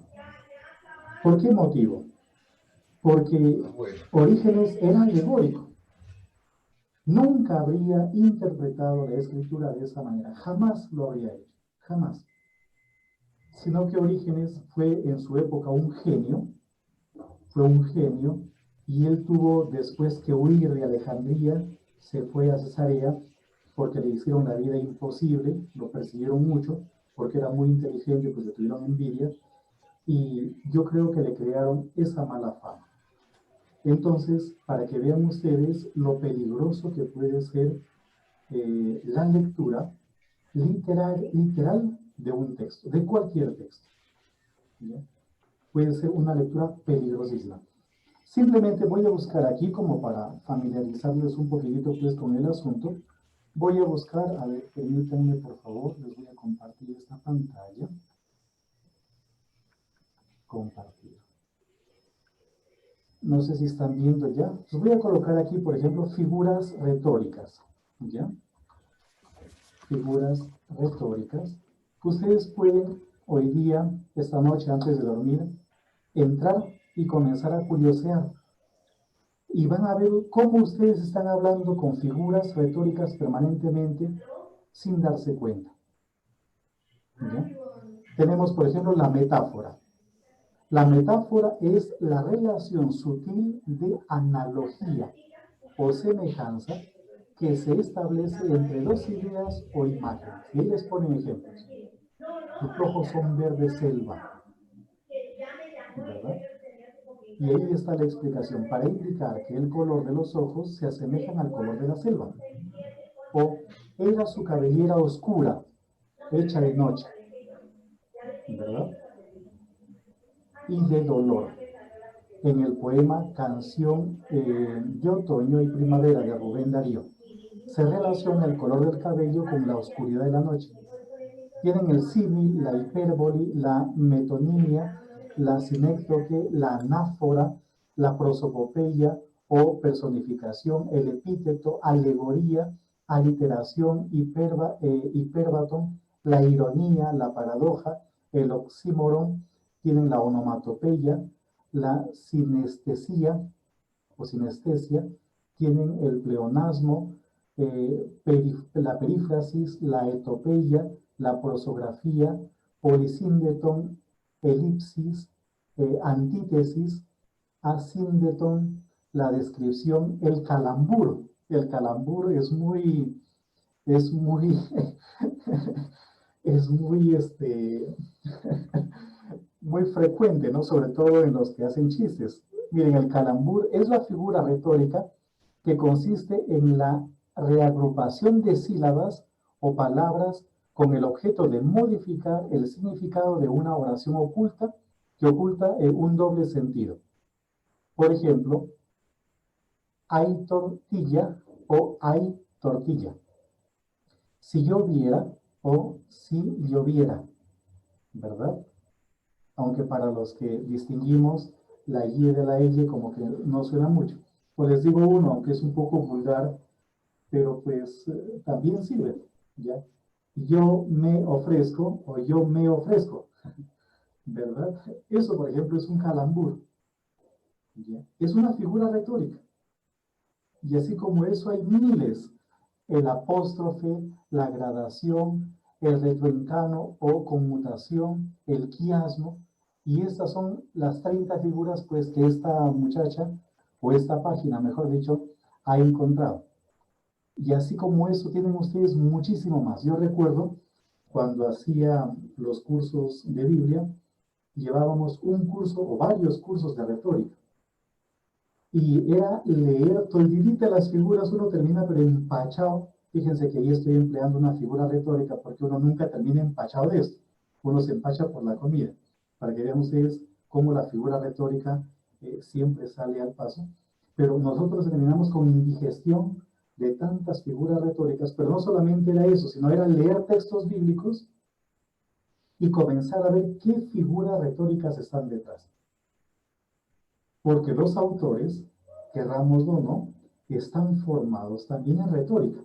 ¿Por qué motivo? Porque Orígenes era alegórico. Nunca habría interpretado la escritura de esa manera, jamás lo habría hecho, jamás. Sino que Orígenes fue en su época un genio, y él tuvo después que huir de Alejandría, se fue a Cesarea, porque le hicieron la vida imposible, lo persiguieron mucho, porque era muy inteligente, pues le tuvieron envidia, y yo creo que le crearon esa mala fama. Entonces, para que vean ustedes lo peligroso que puede ser la lectura literal de un texto, de cualquier texto. ¿Ya? Puede ser una lectura peligrosísima. Simplemente voy a buscar aquí, como para familiarizarles un poquitito pues con el asunto, voy a buscar, a ver, permítanme por favor, les voy a compartir esta pantalla. Compartir. No sé si están viendo ya. Les voy a colocar aquí, por ejemplo, figuras retóricas. ¿Ya? Figuras retóricas. Ustedes pueden hoy día, esta noche, antes de dormir, entrar y comenzar a curiosear. Y van a ver cómo ustedes están hablando con figuras retóricas permanentemente sin darse cuenta. ¿Ya? Tenemos, por ejemplo, la metáfora. La metáfora es la relación sutil de analogía o semejanza que se establece entre dos ideas o imágenes. Y ahí les ponen ejemplos. Tus ojos son verde selva, ¿verdad? Y ahí está la explicación para indicar que el color de los ojos se asemejan al color de la selva. O era su cabellera oscura, hecha de noche, ¿verdad? Y de dolor. En el poema Canción de Otoño y Primavera de Rubén Darío, se relaciona el color del cabello con la oscuridad de la noche. Tienen el símil, la hipérbole, la metonimia, la sinécdoque, la anáfora, la prosopopeya o personificación, el epíteto, alegoría, aliteración, hipérbaton, la ironía, la paradoja, el oxímoron, tienen la onomatopeya, la sinestesia o sinestesia, tienen el pleonasmo, la perífrasis, la etopeya, la prosografía, polisíndeton, elipsis, antítesis, asíndeton, la descripción, el calambur. El calambur es muy, es muy muy frecuente, ¿no? Sobre todo en los que hacen chistes. Miren, el calambur es la figura retórica que consiste en la reagrupación de sílabas o palabras con el objeto de modificar el significado de una oración oculta que oculta un doble sentido. Por ejemplo, hay tortilla o hay tortilla. Si lloviera o si lloviera, ¿verdad? Aunque para los que distinguimos la Y de la L como que no suena mucho. Pues les digo uno, aunque es un poco vulgar, pero pues también sirve, ¿ya? Yo me ofrezco o yo me ofrezco, ¿verdad? Eso, por ejemplo, es un calambur, ¿ya? Es una figura retórica. Y así como eso hay miles, el apóstrofe, la gradación, el retroencano o conmutación, el quiasmo, y estas son las 30 figuras pues que esta muchacha, o esta página, mejor dicho, ha encontrado. Y así como eso tienen ustedes muchísimo más. Yo recuerdo cuando hacía los cursos de Biblia, llevábamos un curso o varios cursos de retórica. Y era leer toditita las figuras, uno termina pero empachado. Fíjense que ahí estoy empleando una figura retórica porque uno nunca termina empachado de esto. Uno se empacha por la comida. Para que vean ustedes cómo la figura retórica siempre sale al paso. Pero nosotros terminamos con indigestión de tantas figuras retóricas, pero no solamente era eso, sino era leer textos bíblicos y comenzar a ver qué figuras retóricas están detrás. Porque los autores, querrámoslo o no, están formados también en retórica.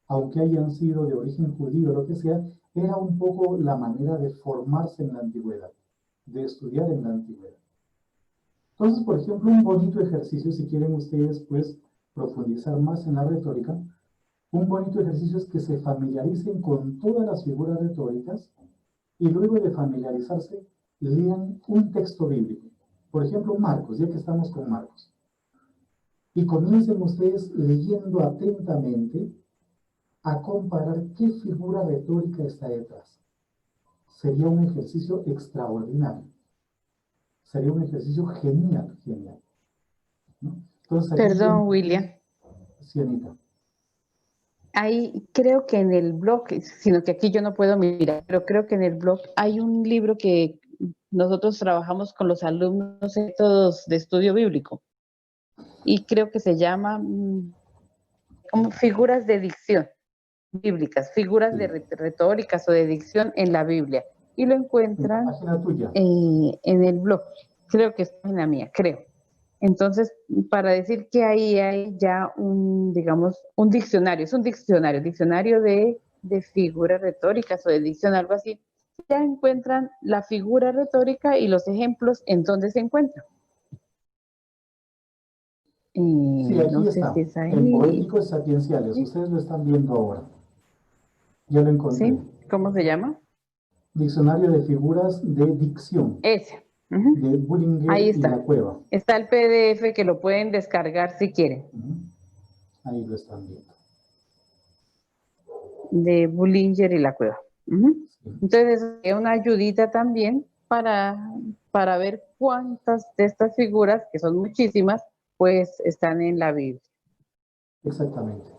Aunque hayan sido de origen judío o lo que sea, era un poco la manera de formarse en la antigüedad, de estudiar en la antigüedad. Entonces, por ejemplo, un bonito ejercicio, si quieren ustedes, pues, profundizar más en la retórica, un bonito ejercicio es que se familiaricen con todas las figuras retóricas y luego de familiarizarse, lean un texto bíblico. Por ejemplo, Marcos, ya que estamos con Marcos. Y comiencen ustedes leyendo atentamente a comparar qué figura retórica está detrás. Sería un ejercicio extraordinario. Sería un ejercicio genial, genial, ¿no? Entonces, Perdón, William. Sí, Anita. Ahí creo que en el blog, sino que aquí yo no puedo mirar, pero creo que en el blog hay un libro que nosotros trabajamos con los alumnos métodos de estudio bíblico y creo que se llama como figuras de dicción bíblicas, figuras de retóricas o de dicción en la Biblia y lo encuentran en el blog, creo que es página mía, creo. Entonces, para decir que ahí hay ya un, digamos, un diccionario, es un diccionario de figuras retóricas o de dicción, algo así, ya encuentran la figura retórica y los ejemplos en dónde se encuentran. Sí, aquí No sé está. si es ahí. En Poéticos Sapienciales. Ustedes lo están viendo ahora. Ya lo encontré. ¿Sí? ¿Cómo se llama? Diccionario de figuras de dicción. Ese. Ujú. De Bullinger Ahí y está. La Cueva. Está el PDF que lo pueden descargar si quieren. Ahí lo están viendo. De Bullinger y La Cueva. Ujú. Entonces es una ayudita también para ver cuántas de estas figuras, que son muchísimas, pues están en la Biblia. Exactamente.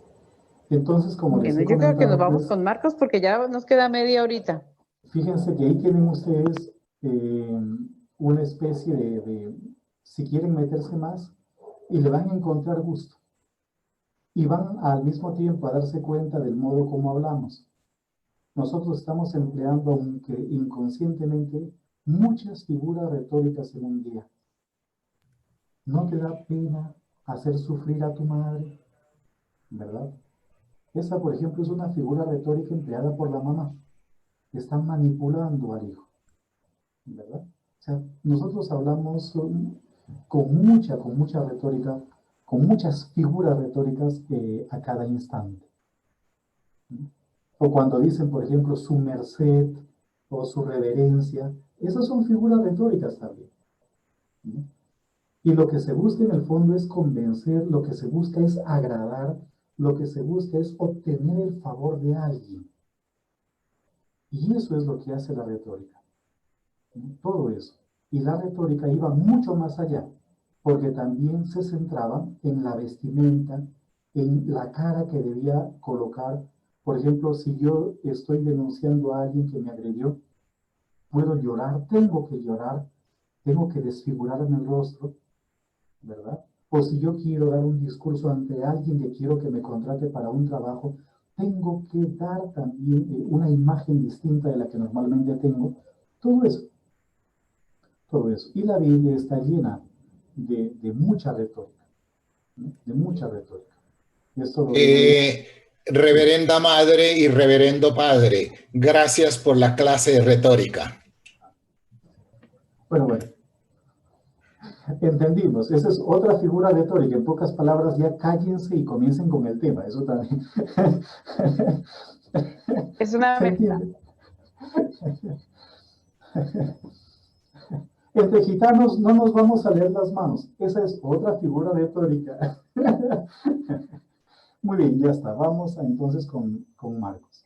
Entonces, como les Bueno, he yo creo que nos comentado, vamos pues, con Marcos porque ya nos queda media horita. fíjense que ahí tienen ustedes una especie si quieren meterse más, y le van a encontrar gusto. Y van al mismo tiempo a darse cuenta del modo como hablamos. Nosotros estamos empleando, aunque inconscientemente, muchas figuras retóricas en un día. ¿No te da pena hacer sufrir a tu madre? ¿Verdad? Esa, por ejemplo, es una figura retórica empleada por la mamá. Están manipulando al hijo, ¿verdad? O sea, nosotros hablamos con mucha retórica, con muchas figuras retóricas a cada instante. O cuando dicen, por ejemplo, su merced o su reverencia, esas son figuras retóricas también. Y lo que se busca en el fondo es convencer, lo que se busca es agradar, lo que se busca es obtener el favor de alguien. Y eso es lo que hace la retórica. Todo eso. Y la retórica iba mucho más allá, porque también se centraba en la vestimenta, en la cara que debía colocar. Por ejemplo, si yo estoy denunciando a alguien que me agredió, puedo llorar, tengo que desfigurarme el rostro, ¿verdad? O si yo quiero dar un discurso ante alguien que quiero que me contrate para un trabajo, tengo que dar también una imagen distinta de la que normalmente tengo. Todo eso. Todo eso. Y la Biblia está llena de mucha retórica, ¿no? De mucha retórica. Esto lo digo yo. Reverenda Madre y Reverendo Padre, gracias por la clase de retórica. Bueno, entendimos. Esa es otra figura retórica. En pocas palabras, ya cállense y comiencen con el tema. Eso también. Es una mezcla. Entre gitanos no nos vamos a leer las manos. Esa es otra figura retórica. Muy bien, ya está. Vamos entonces con Marcos.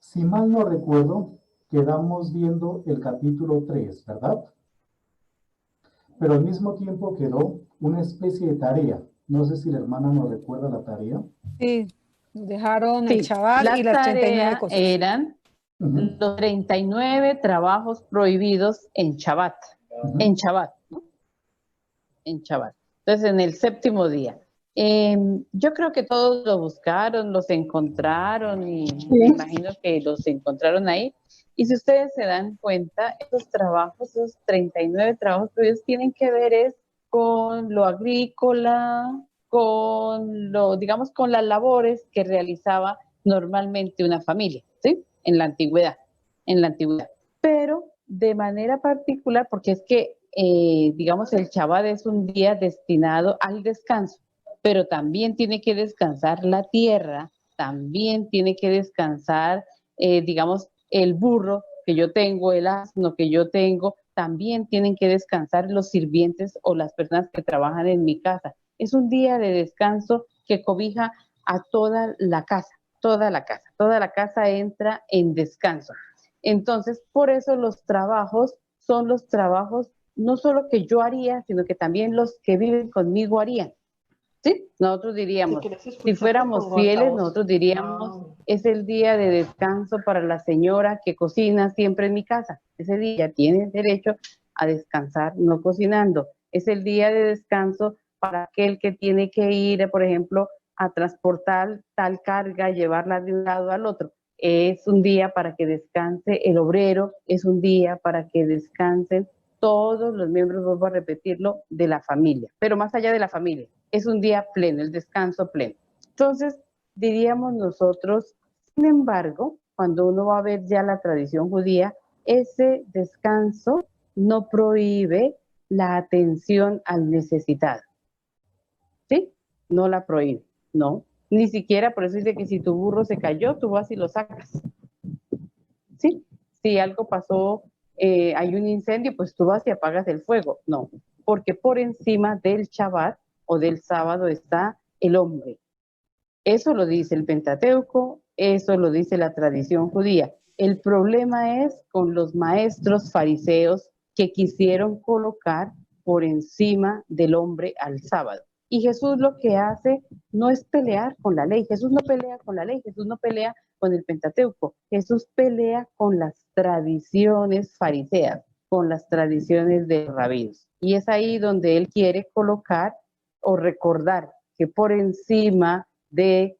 Si mal no recuerdo, quedamos viendo el capítulo 3, ¿verdad? Pero al mismo tiempo quedó una especie de tarea. No sé si la hermana nos recuerda la tarea. Sí, dejaron el Shabbat la y las 39 tarea cosas. eran los 39 trabajos prohibidos en Shabbat. En Shabbat, ¿no? En Shabbat. Entonces, en el séptimo día. Yo creo que todos lo buscaron, los encontraron y me imagino que los encontraron ahí. Y si ustedes se dan cuenta, esos trabajos, esos 39 trabajos prohibidos tienen que ver es con lo agrícola, con lo, digamos, con las labores que realizaba normalmente una familia, ¿sí? En la antigüedad, Pero de manera particular, porque es que, digamos, el Shabbat es un día destinado al descanso, pero también tiene que descansar la tierra, también tiene que descansar, digamos, el burro que yo tengo, el asno que yo tengo, también tienen que descansar los sirvientes o las personas que trabajan en mi casa. Es un día de descanso que cobija a toda la casa, toda la casa entra en descanso. Entonces, por eso los trabajos son los trabajos no solo que yo haría, sino que también los que viven conmigo harían. ¿Sí? Nosotros diríamos, si fuéramos fieles, nosotros diríamos, es el día de descanso para la señora que cocina siempre en mi casa. Ese día tiene derecho a descansar no cocinando. Es el día de descanso para aquel que tiene que ir, por ejemplo, a transportar tal carga, llevarla de un lado al otro. Es un día para que descanse el obrero, es un día para que descansen todos los miembros, vuelvo a repetirlo, de la familia, pero más allá de la familia. Es un día pleno, el descanso pleno. Entonces, diríamos nosotros, sin embargo, cuando uno va a ver ya la tradición judía, ese descanso no prohíbe la atención al necesitado. ¿Sí? No la prohíbe, no. Ni siquiera, por eso dice que si tu burro se cayó, tú vas y lo sacas. ¿Sí? Si algo pasó, hay un incendio, pues tú vas y apagas el fuego. No, porque por encima del Shabbat o del sábado está el hombre. Eso lo dice el Pentateuco, eso lo dice la tradición judía. El problema es con los maestros fariseos que quisieron colocar por encima del hombre al sábado. Y Jesús lo que hace no es pelear con la ley. Jesús no pelea con la ley, Jesús no pelea con el Pentateuco. Jesús pelea con las tradiciones fariseas, con las tradiciones de los rabinos. Y es ahí donde él quiere colocar o recordar que por encima del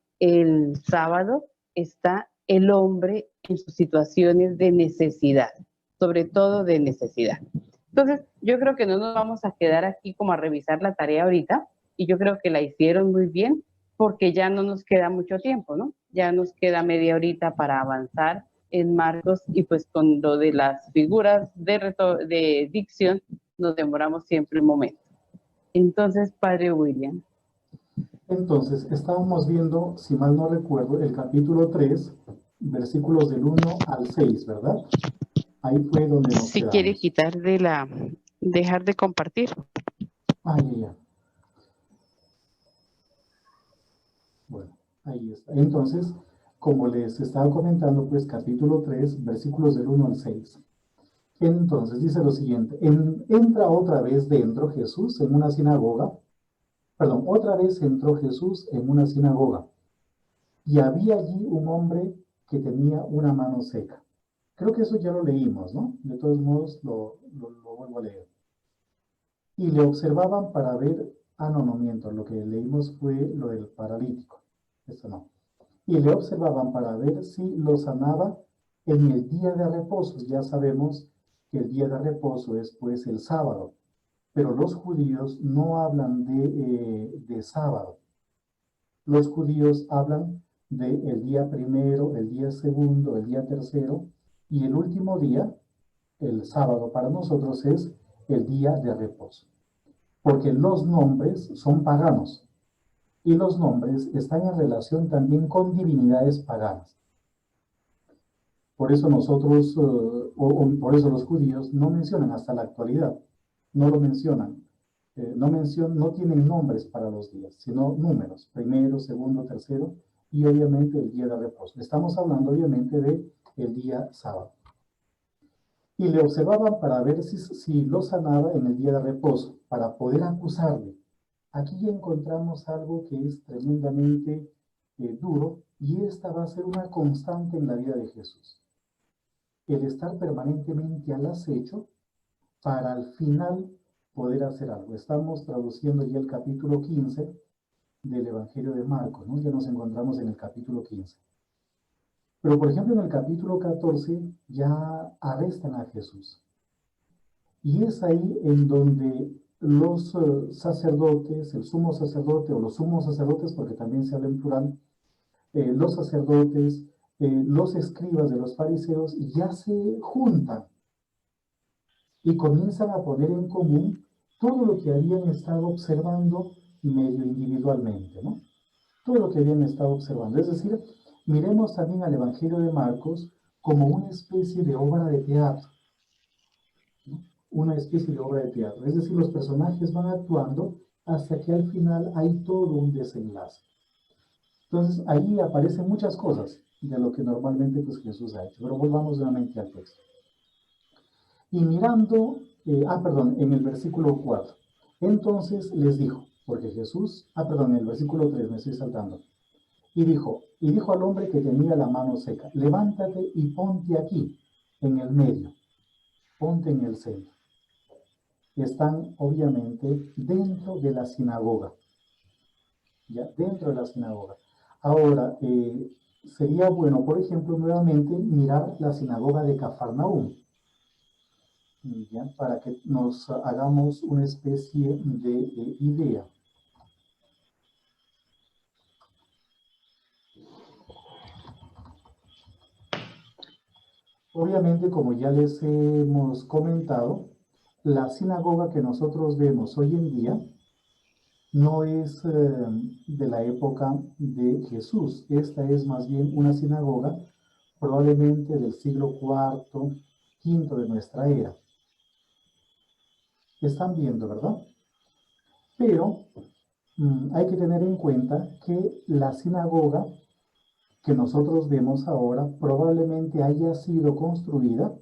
sábado está el hombre en sus situaciones de necesidad, sobre todo de necesidad. Entonces, yo creo que no nos vamos a quedar aquí como a revisar la tarea ahorita, y yo creo que la hicieron muy bien, porque ya no nos queda mucho tiempo, ¿no? Ya nos queda media horita para avanzar en Marcos, y pues con lo de las figuras de dicción nos demoramos siempre un momento. Entonces, Padre William. Entonces, estábamos viendo, si mal no recuerdo, el capítulo 3, versículos del 1 al 6, ¿verdad? Ahí fue donde nos si quedamos. Quiere quitar dejar de compartir. Ya. Bueno, ahí está. Entonces, como les estaba comentando, pues capítulo 3, versículos del 1 al 6. Entonces, dice lo siguiente: entra otra vez dentro Jesús en una sinagoga. Otra vez entró Jesús en una sinagoga, y había allí un hombre que tenía una mano seca. Creo que eso ya lo leímos, ¿no? De todos modos, lo vuelvo a leer. Y le observaban para ver, no miento, lo que leímos fue lo del paralítico. Eso no. Y le observaban para ver si lo sanaba en el día de reposo. Ya sabemos que el día de reposo es pues el sábado, pero los judíos no hablan de sábado. Los judíos hablan del día primero, el día segundo, el día tercero, y el último día, el sábado, para nosotros es el día de reposo. Porque los nombres son paganos, y los nombres están en relación también con divinidades paganas. Por eso nosotros, por eso los judíos no mencionan hasta la actualidad, no lo mencionan. No tienen nombres para los días, sino números, primero, segundo, tercero, y obviamente el día de reposo. Estamos hablando obviamente del día sábado. Y le observaban para ver si lo sanaba en el día de reposo, para poder acusarle. Aquí encontramos algo que es tremendamente duro, y esta va a ser una constante en la vida de Jesús. El estar permanentemente al acecho para al final poder hacer algo. Estamos traduciendo ya el capítulo 15 del Evangelio de Marcos, ¿no? Ya nos encontramos en el capítulo 15. Pero, por ejemplo, en el capítulo 14 ya arrestan a Jesús. Y es ahí en donde los sacerdotes, el sumo sacerdote o los sumos sacerdotes, porque también se habla en plural, los sacerdotes, los escribas de los fariseos ya se juntan y comienzan a poner en común todo lo que habían estado observando medio individualmente, ¿no? Todo lo que habían estado observando. Es decir, miremos también al Evangelio de Marcos como una especie de obra de teatro, ¿no? Una especie de obra de teatro. Es decir, los personajes van actuando hasta que al final hay todo un desenlace. Entonces, ahí aparecen muchas cosas de lo que normalmente pues, Jesús ha hecho. Pero volvamos nuevamente al texto. Y mirando, en el versículo 4. Entonces les dijo, porque Jesús, en el versículo 3, me estoy saltando. Y dijo al hombre que tenía la mano seca, levántate y ponte aquí, en el medio, ponte en el centro. Están obviamente dentro de la sinagoga, ya, dentro de la sinagoga. Ahora, sería bueno, por ejemplo, nuevamente mirar la sinagoga de Cafarnaúm, ¿ya? Para que nos hagamos una especie de idea. Obviamente, como ya les hemos comentado, la sinagoga que nosotros vemos hoy en día no es de la época de Jesús. Esta es más bien una sinagoga probablemente del siglo IV, V de nuestra era. Están viendo, ¿verdad? Pero hay que tener en cuenta que la sinagoga que nosotros vemos ahora probablemente haya sido construida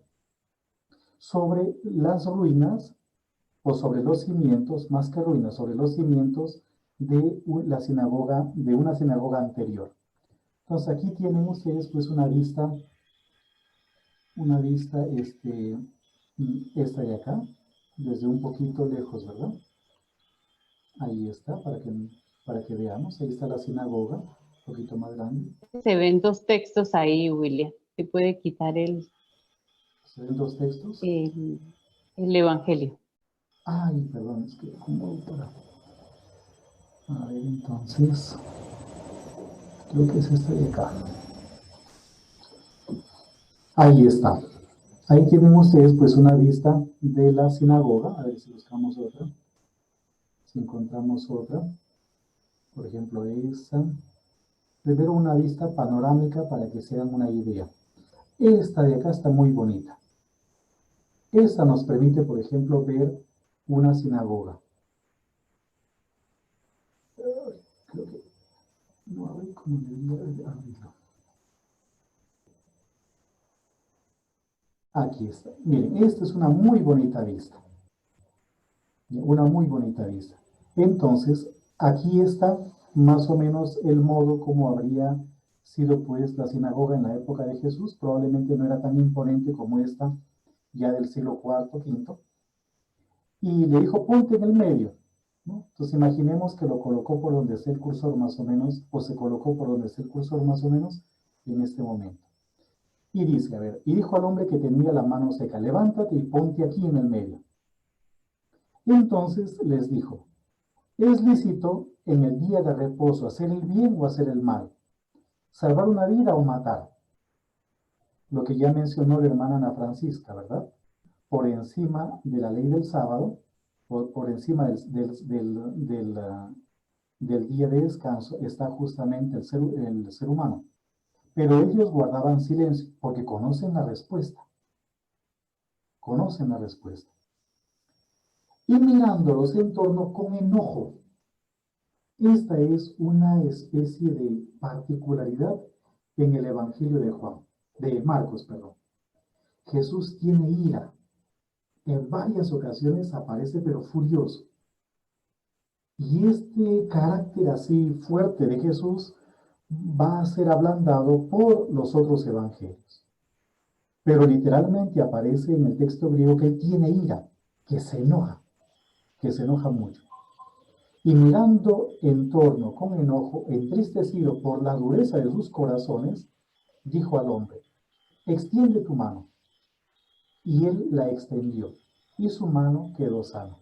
sobre las ruinas o sobre los cimientos, más que ruinas, sobre los cimientos de la sinagoga, de una sinagoga anterior. Entonces aquí tienen ustedes pues una vista esta de acá, desde un poquito lejos, ¿verdad? Ahí está, para que veamos, ahí está la sinagoga, un poquito más grande. Se ven dos textos ahí, William. Se puede quitar el... ¿Se ven dos textos? El Evangelio. Ay, perdón, es que como para... A ver, entonces... Creo que es esta de acá. Ahí está. Ahí tienen ustedes pues una vista de la sinagoga. A ver si buscamos otra. Si encontramos otra. Por ejemplo, esta. Primero una vista panorámica para que se hagan una idea. Esta de acá está muy bonita. Esta nos permite, por ejemplo, ver una sinagoga. Creo que no, a ver cómo debería abrirlo. Aquí está. Miren, esta es una muy bonita vista. Una muy bonita vista. Entonces, aquí está más o menos el modo como habría sido pues la sinagoga en la época de Jesús. Probablemente no era tan imponente como esta ya del siglo IV, V. Y le dijo, ponte en el medio, ¿no? Entonces imaginemos que lo colocó por donde está el cursor más o menos, o se colocó por donde está el cursor más o menos en este momento. Y dice, a ver, y dijo al hombre que tenía la mano seca, levántate y ponte aquí en el medio. Y entonces les dijo, ¿es lícito en el día de reposo hacer el bien o hacer el mal? ¿Salvar una vida o matar? Lo que ya mencionó la hermana Ana Francisca, ¿verdad? Por encima de la ley del sábado, por encima del día de descanso, está justamente el ser humano. Pero ellos guardaban silencio porque conocen la respuesta. Conocen la respuesta. Y mirándolos en torno con enojo. Esta es una especie de particularidad en el Evangelio de Marcos, perdón. Jesús tiene ira. En varias ocasiones aparece pero furioso. Y este carácter así fuerte de Jesús va a ser ablandado por los otros evangelios. Pero literalmente aparece en el texto griego que él tiene ira, que se enoja mucho. Y mirando en torno con enojo, entristecido por la dureza de sus corazones, dijo al hombre, extiende tu mano. Y él la extendió, y su mano quedó sana.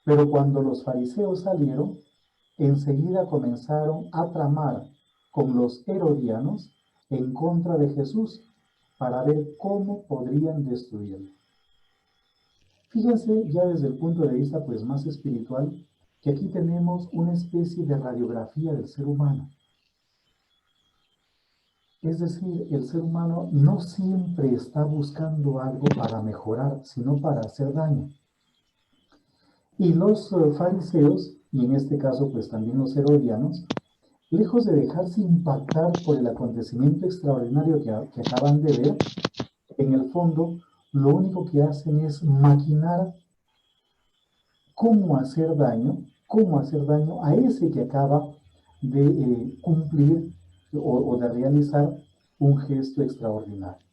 Pero cuando los fariseos salieron, enseguida comenzaron a tramar con los herodianos en contra de Jesús para ver cómo podrían destruirlo. Fíjense ya desde el punto de vista pues más espiritual que aquí tenemos una especie de radiografía del ser humano. Es decir, el ser humano no siempre está buscando algo para mejorar, sino para hacer daño. Y los fariseos, y en este caso pues también los herodianos, lejos de dejarse impactar por el acontecimiento extraordinario que acaban de ver, en el fondo lo único que hacen es maquinar cómo hacer daño a ese que acaba de cumplir o de realizar un gesto extraordinario.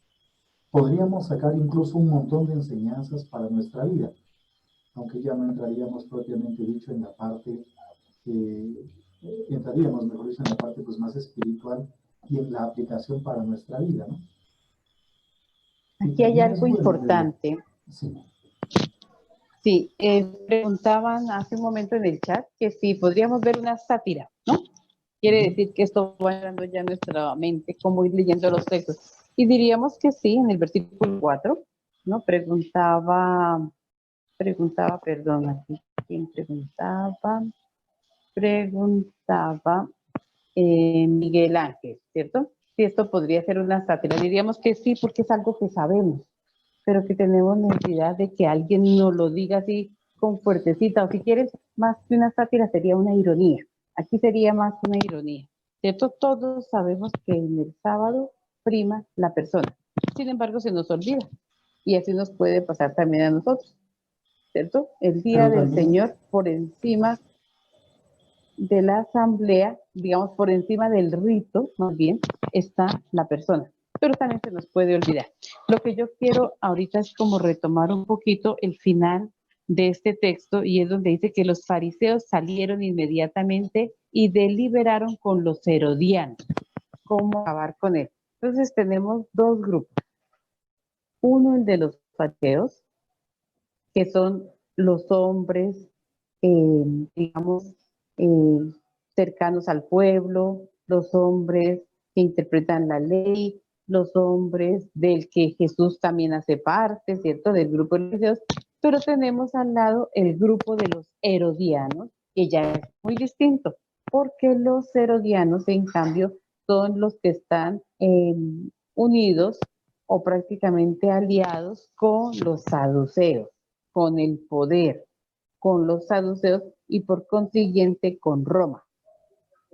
Podríamos sacar incluso un montón de enseñanzas para nuestra vida, aunque ya no entraríamos propiamente dicho en la parte, entraríamos mejor dicho en la parte pues, más espiritual y en la aplicación para nuestra vida, ¿no? Aquí hay algo importante. Sí. Sí, preguntaban hace un momento en el chat que si podríamos ver una sátira, ¿no? Quiere decir que esto va entrando ya en nuestra mente, como ir leyendo los textos. Y diríamos que sí, en el versículo 4, ¿no? Preguntaba, perdón, aquí, ¿quién preguntaba? Preguntaba Miguel Ángel, ¿cierto? Si esto podría ser una sátira. Diríamos que sí, porque es algo que sabemos, pero que tenemos necesidad de que alguien nos lo diga así con fuertecita, o si quieres, más que una sátira, sería una ironía. Aquí sería más una ironía, ¿cierto? Todos sabemos que en el sábado prima la persona. Sin embargo, se nos olvida. Y así nos puede pasar también a nosotros, ¿cierto? El día Pero del también, Señor por encima de la asamblea, digamos, por encima del rito, más bien, está la persona. Pero también se nos puede olvidar. Lo que yo quiero ahorita es como retomar un poquito el final de este texto, y es donde dice que los fariseos salieron inmediatamente y deliberaron con los herodianos cómo acabar con él. Entonces tenemos dos grupos. Uno, el de los fariseos, que son los hombres, digamos, eh, cercanos al pueblo, los hombres que interpretan la ley, los hombres del que Jesús también hace parte, ¿cierto? Del grupo de los fariseos, pero tenemos al lado el grupo de los herodianos, que ya es muy distinto, porque los herodianos, en cambio, son los que están unidos o prácticamente aliados con los saduceos, con el poder, con los saduceos y por consiguiente con Roma.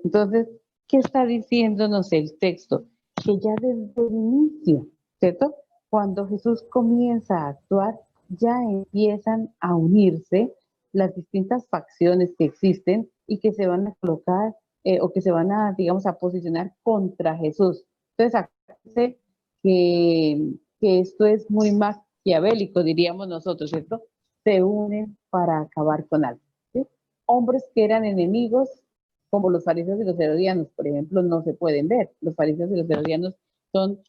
Entonces, ¿qué está diciéndonos el texto? Que ya desde el inicio, ¿cierto? Cuando Jesús comienza a actuar, ya empiezan a unirse las distintas facciones que existen y que se van a colocar o que se van a, digamos, a posicionar contra Jesús. Entonces, acuérdense que esto es muy maquiavélico, diríamos nosotros, ¿cierto? Se unen para acabar con algo, ¿sí? Hombres que eran enemigos, como los fariseos y los herodianos, por ejemplo, no se pueden ver. Los fariseos y los herodianos son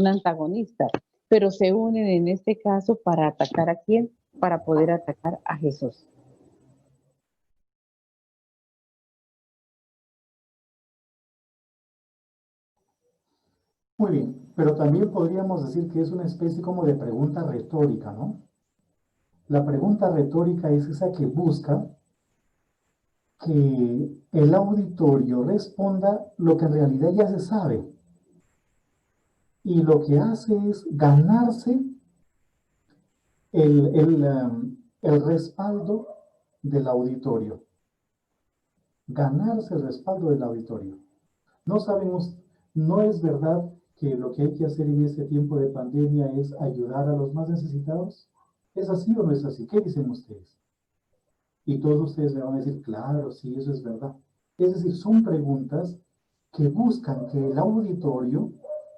antagonistas, pero se unen en este caso para atacar a quién, para poder atacar a Jesús. muy bien, pero también podríamos decir que es una especie como de pregunta retórica, ¿no? La pregunta retórica es esa que busca que el auditorio responda lo que en realidad ya se sabe. Y lo que hace es ganarse el respaldo del auditorio. Ganarse el respaldo del auditorio. No sabemos, no es verdad que lo que hay que hacer en este tiempo de pandemia es ayudar a los más necesitados. ¿Es así o no es así? ¿Qué dicen ustedes? Y todos ustedes me van a decir, claro, sí, eso es verdad. Es decir, son preguntas que buscan que el auditorio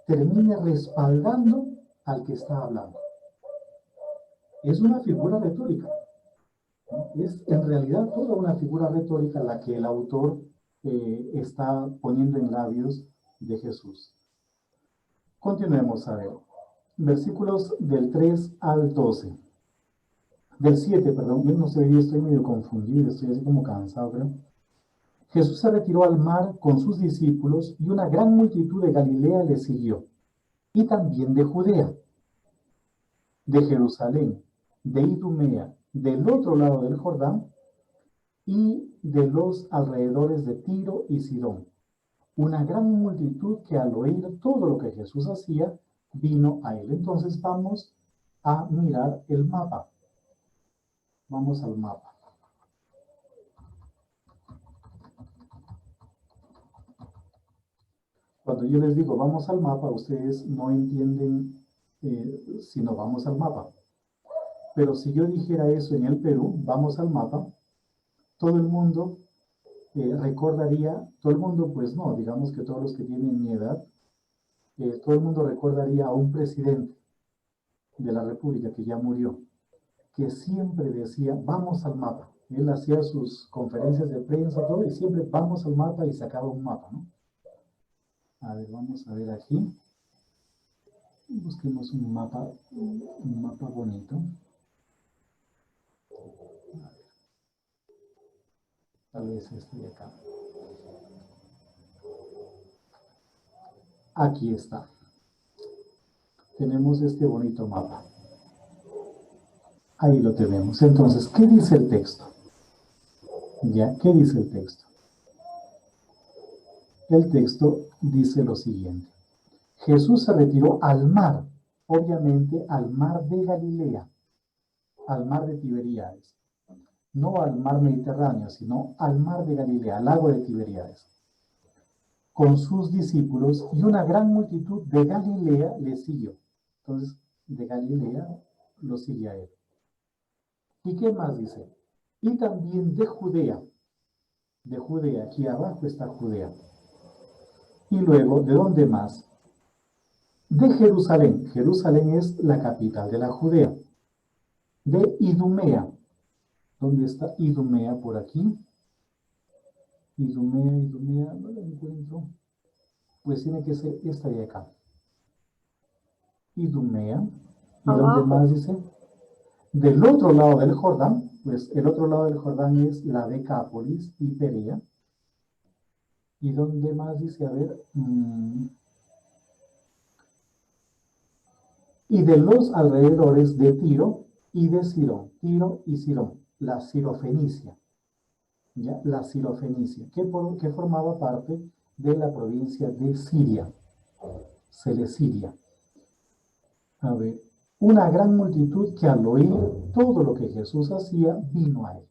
termine respaldando al que está hablando. Es una figura retórica, ¿no? Es en realidad toda una figura retórica la que el autor está poniendo en labios de Jesús. Continuemos a ver. Versículos del 3 al 12. Del 7, perdón, yo no sé, yo estoy medio confundido, estoy así como cansado, ¿verdad? Jesús se retiró al mar con sus discípulos y una gran multitud de Galilea le siguió, y también de Judea, de Jerusalén, de Idumea, del otro lado del Jordán, y de los alrededores de Tiro y Sidón. Una gran multitud que al oír todo lo que Jesús hacía, vino a él. Entonces vamos a mirar el mapa. Vamos al mapa. Cuando yo les digo vamos al mapa, ustedes no entienden si no vamos al mapa. Pero si yo dijera eso en el Perú, vamos al mapa, todo el mundo recordaría, todo el mundo pues no, digamos que todos los que tienen mi edad, todo el mundo recordaría a un presidente de la República que ya murió, que siempre decía, vamos al mapa. Él hacía sus conferencias de prensa, todo, y siempre vamos al mapa y sacaba un mapa, ¿no? A ver, vamos a ver aquí. Busquemos un mapa bonito. Tal vez este de acá. Aquí está. Tenemos este bonito mapa. Ahí lo tenemos. Entonces, ¿qué dice el texto? ¿Ya? ¿Qué dice el texto? El texto dice lo siguiente. Jesús se retiró al mar, obviamente al mar de Galilea, al mar de Tiberíades. No al mar Mediterráneo, sino al mar de Galilea, al lago de Tiberíades, con sus discípulos, y una gran multitud de Galilea le siguió. Entonces, de Galilea lo sigue a él. ¿Y qué más dice? Y también de Judea, aquí abajo está Judea. Y luego, ¿de dónde más? De Jerusalén. Jerusalén es la capital de la Judea. De Idumea. ¿Dónde está Idumea? Por aquí. Idumea, no la encuentro. Pues tiene que ser esta de acá. Idumea. ¿Y dónde más dice? Del otro lado del Jordán, pues el otro lado del Jordán es la Decápolis y Perea. ¿Y dónde más dice? A ver. Y de los alrededores de Tiro y de Sidón. Tiro y Sidón, la Sirofenicia. ¿Ya? La Sirofenicia, que formaba parte de la provincia de Siria, Celesiria. A ver, una gran multitud que al oír todo lo que Jesús hacía, vino a él.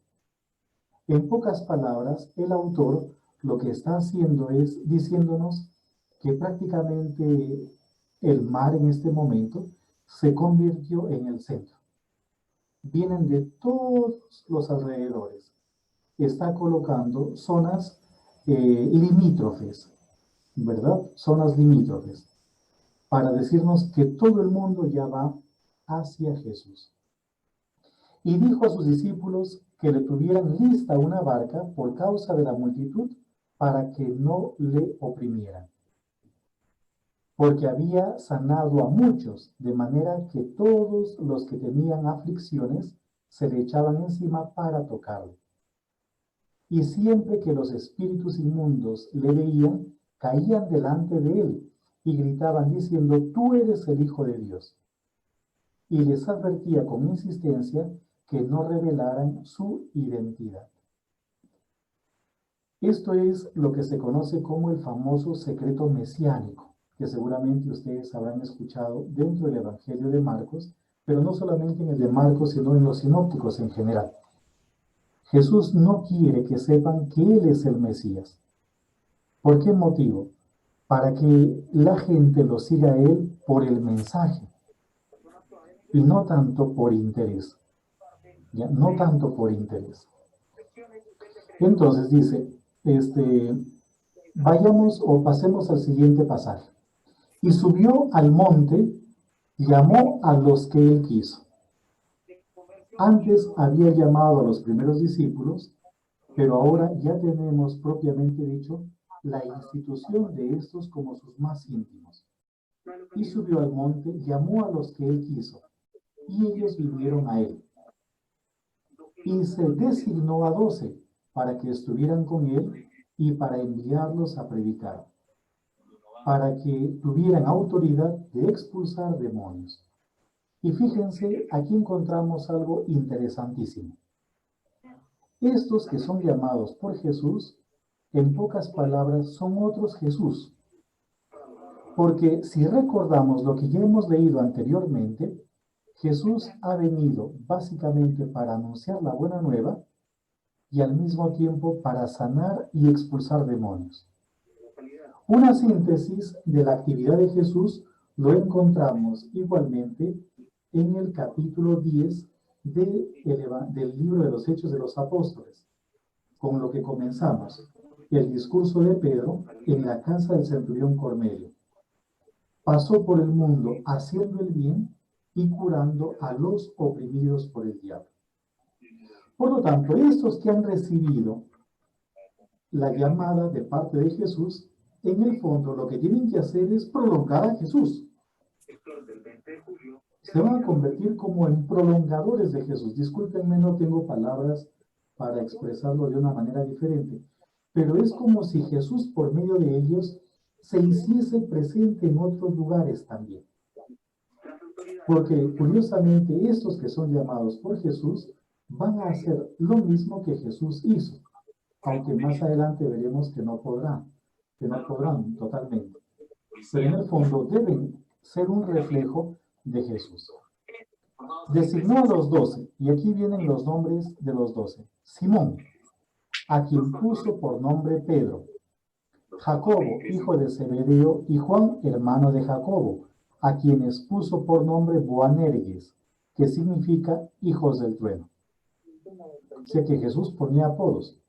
En pocas palabras, el autor lo que está haciendo es diciéndonos que prácticamente el mar en este momento se convirtió en el centro. Vienen de todos los alrededores. Está colocando zonas limítrofes, ¿verdad? Zonas limítrofes, para decirnos que todo el mundo ya va hacia Jesús. Y dijo a sus discípulos que le tuvieran lista una barca por causa de la multitud para que no le oprimieran, porque había sanado a muchos, de manera que todos los que tenían aflicciones se le echaban encima para tocarlo. Y siempre que los espíritus inmundos le veían, caían delante de él y gritaban diciendo: tú eres el Hijo de Dios. Y les advertía con insistencia que no revelaran su identidad. Esto es lo que se conoce como el famoso secreto mesiánico, que seguramente ustedes habrán escuchado dentro del Evangelio de Marcos, pero no solamente en el de Marcos, sino en los sinópticos en general. Jesús no quiere que sepan que Él es el Mesías. ¿Por qué motivo? Para que la gente lo siga a Él por el mensaje y no tanto por interés. ¿Ya? No tanto por interés. Entonces dice, vayamos o pasemos al siguiente pasaje. Y subió al monte, llamó a los que Él quiso. Antes había llamado a los primeros discípulos, pero ahora ya tenemos propiamente dicho la institución de estos como sus más íntimos. Y subió al monte, llamó a los que Él quiso, y ellos vinieron a Él. Y se designó a 12 para que estuvieran con Él y para enviarlos a predicar, para que tuvieran autoridad de expulsar demonios. Y fíjense, aquí encontramos algo interesantísimo. Estos que son llamados por Jesús, en pocas palabras, son otros Jesús. Porque si recordamos lo que ya hemos leído anteriormente, Jesús ha venido básicamente para anunciar la buena nueva y al mismo tiempo para sanar y expulsar demonios. Una síntesis de la actividad de Jesús lo encontramos igualmente en el capítulo 10 del libro de los Hechos de los Apóstoles, con lo que comenzamos, el discurso de Pedro en la casa del centurión Cornelio. Pasó por el mundo haciendo el bien y curando a los oprimidos por el diablo. Por lo tanto, estos que han recibido la llamada de parte de Jesús, en el fondo lo que tienen que hacer es prolongar a Jesús. Se van a convertir como en prolongadores de Jesús. Discúlpenme, no tengo palabras para expresarlo de una manera diferente, pero es como si Jesús por medio de ellos se hiciese presente en otros lugares también. Porque curiosamente estos que son llamados por Jesús van a hacer lo mismo que Jesús hizo, aunque más adelante veremos que no podrán totalmente. Pero en el fondo deben ser un reflejo de Jesús. Designó a los 12, y aquí vienen los nombres de los 12. Simón, a quien puso por nombre Pedro. Jacobo, hijo de Zebedeo, y Juan, hermano de Jacobo, a quienes puso por nombre Boanerges, que significa hijos del trueno. O sea que Jesús ponía apodos.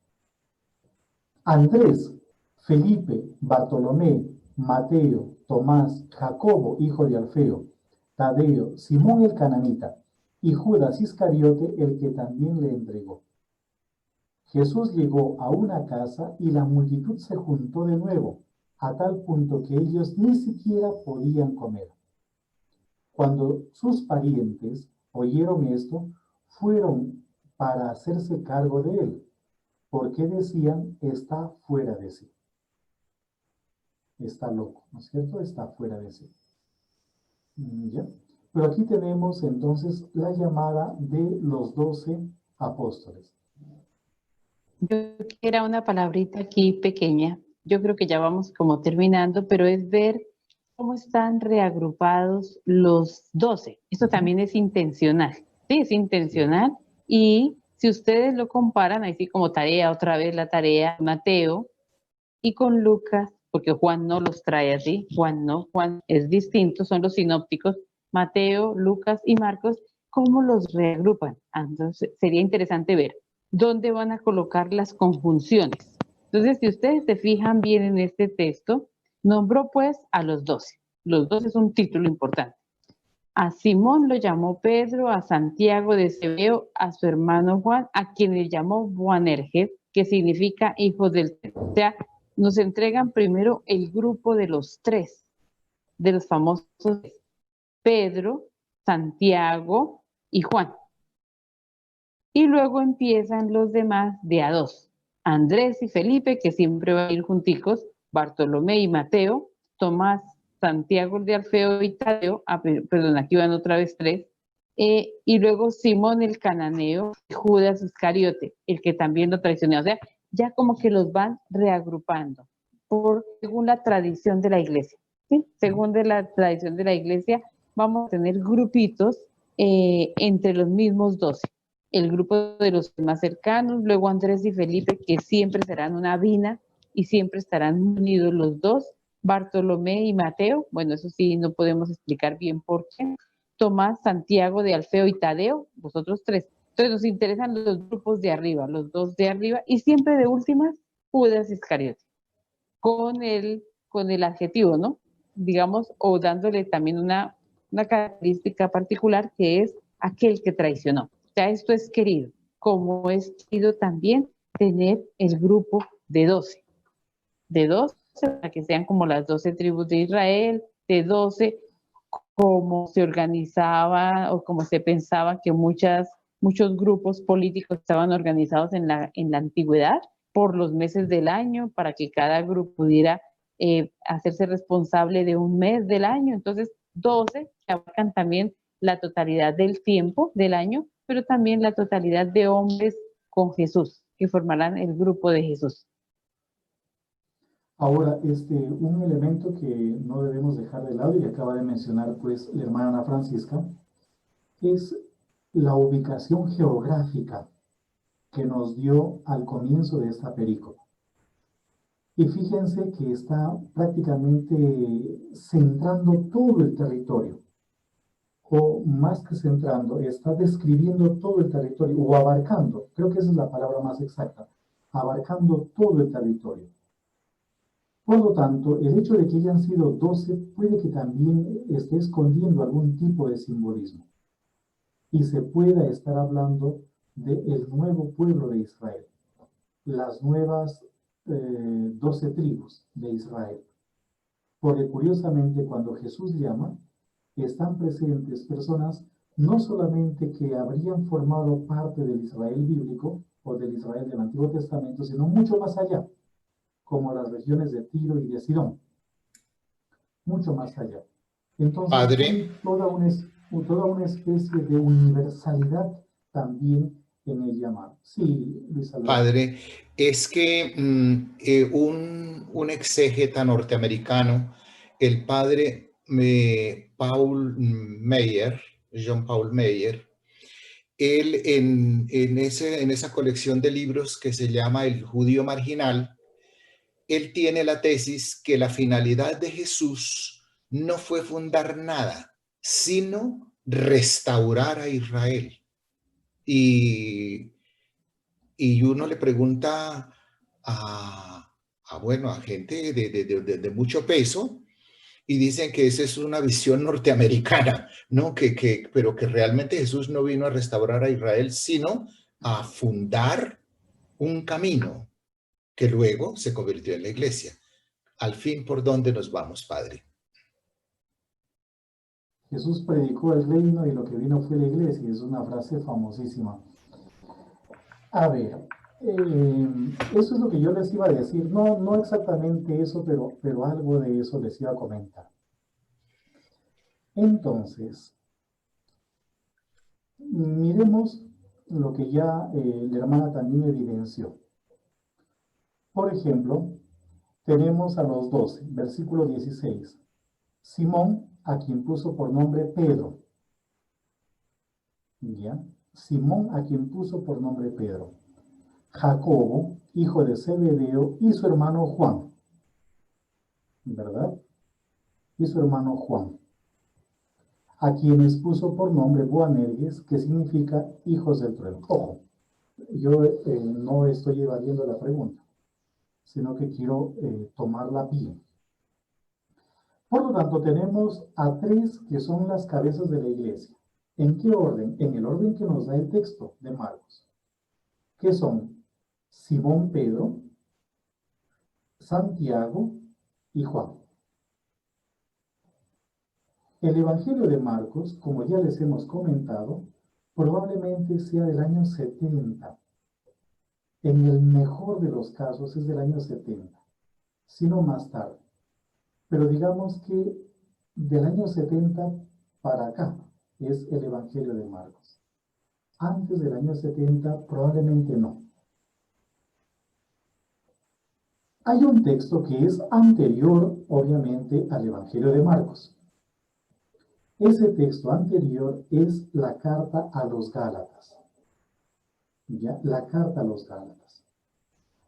Andrés, Felipe, Bartolomé, Mateo, Tomás, Jacobo, hijo de Alfeo, Tadeo, Simón el cananita, y Judas Iscariote, el que también le entregó. Jesús llegó a una casa y la multitud se juntó de nuevo, a tal punto que ellos ni siquiera podían comer. Cuando sus parientes oyeron esto, fueron para hacerse cargo de él, porque decían, está fuera de sí. Está loco, ¿no es cierto? Está fuera de sí. ¿Ya? Pero aquí tenemos entonces la llamada de los 12 apóstoles. Yo era una palabrita aquí pequeña, yo creo que ya vamos como terminando, pero es ver cómo están reagrupados los 12. Esto también es intencional, ¿sí? Es intencional, y si ustedes lo comparan, así como tarea, otra vez la tarea, Mateo, y con Lucas, porque Juan no los trae así, Juan no, Juan es distinto, son los sinópticos, Mateo, Lucas y Marcos, ¿cómo los reagrupan? Entonces sería interesante ver dónde van a colocar las conjunciones. Entonces, si ustedes se fijan bien en este texto, nombró pues a los 12. Los 12 es un título importante. A Simón lo llamó Pedro, a Santiago de Zebedeo, a su hermano Juan, a quien le llamó Boanerges, que significa hijos del trueno. O sea, nos entregan primero el grupo de los 3, de los famosos Pedro, Santiago y Juan. Y luego empiezan los demás de a 2. Andrés y Felipe, que siempre van a ir junticos, Bartolomé y Mateo, Tomás, Santiago de Alfeo y Tadeo, perdón, aquí van otra vez 3, y luego Simón el cananeo, Judas Iscariote, el que también lo traicionó. O sea, ya como que los van reagrupando, según la tradición de la iglesia, ¿sí? Según la tradición de la iglesia, vamos a tener grupitos entre los mismos 12. El grupo de los más cercanos, luego Andrés y Felipe, que siempre serán una vina y siempre estarán unidos los 2, Bartolomé y Mateo, bueno, eso sí, no podemos explicar bien por qué, Tomás, Santiago de Alfeo y Tadeo, vosotros 3. Entonces nos interesan los grupos de arriba, los 2 de arriba, y siempre de últimas, Judas Iscariote, con el adjetivo, ¿no? Digamos, o dándole también una característica particular, que es aquel que traicionó. O sea, esto es querido, como es querido también tener el grupo de 12. De 12, para que sean como las 12 tribus de Israel, de 12, como se organizaba o como se pensaba que muchos grupos políticos estaban organizados en la antigüedad por los meses del año, para que cada grupo pudiera hacerse responsable de un mes del año. Entonces, 12 que abarcan también la totalidad del tiempo del año, pero también la totalidad de hombres con Jesús, que formarán el grupo de Jesús. Ahora, un elemento que no debemos dejar de lado, y acaba de mencionar pues la hermana Ana Francisca, es la ubicación geográfica que nos dio al comienzo de esta película. Y fíjense que está prácticamente centrando todo el territorio, o más que centrando, está describiendo todo el territorio, o abarcando, creo que esa es la palabra más exacta, abarcando todo el territorio. Por lo tanto, el hecho de que hayan sido 12 puede que también esté escondiendo algún tipo de simbolismo, y se pueda estar hablando del nuevo pueblo de Israel, las nuevas 12 tribus de Israel. Porque curiosamente, cuando Jesús llama, están presentes personas no solamente que habrían formado parte del Israel bíblico o del Israel del Antiguo Testamento, sino mucho más allá, como las regiones de Tiro y de Sidón. mucho más allá. Entonces, Padre. hay toda una especie de universalidad también en el llamado. Sí, Luis Alberto. Padre, es que un exégeta norteamericano, el padre John Paul Meyer, él en esa colección de libros que se llama El Judío Marginal, él tiene la tesis que la finalidad de Jesús no fue fundar nada, sino restaurar a Israel. Y uno le pregunta a gente de mucho peso y dicen que esa es una visión norteamericana, ¿no? Pero que realmente Jesús no vino a restaurar a Israel, sino a fundar un camino que luego se convirtió en la iglesia. Al fin, ¿por dónde nos vamos, Padre? Jesús predicó el reino y lo que vino fue la iglesia. Es una frase famosísima. A ver, eso es lo que yo les iba a decir. No exactamente eso, pero algo de eso les iba a comentar. Entonces, miremos lo que ya la hermana también evidenció. Por ejemplo, tenemos a los 12, versículo 16. Simón, a quien puso por nombre Pedro. ¿Ya? Simón, a quien puso por nombre Pedro. Jacobo, hijo de Zebedeo, y su hermano Juan. ¿Verdad? Y su hermano Juan. A quienes puso por nombre Boanerges, que significa hijos del trueno. Ojo, yo no estoy evadiendo la pregunta, sino que quiero tomarla bien. Por lo tanto, tenemos a 3 que son las cabezas de la iglesia. ¿En qué orden? En el orden que nos da el texto de Marcos. ¿Qué son? Simón Pedro, Santiago y Juan. El Evangelio de Marcos, como ya les hemos comentado, probablemente sea del año 70. En el mejor de los casos es del año 70, sino más tarde. Pero digamos que del año 70 para acá es el Evangelio de Marcos. Antes del año 70 probablemente no. Hay un texto que es anterior, obviamente, al Evangelio de Marcos. Ese texto anterior es la carta a los Gálatas. ¿Ya? La carta a los Gálatas.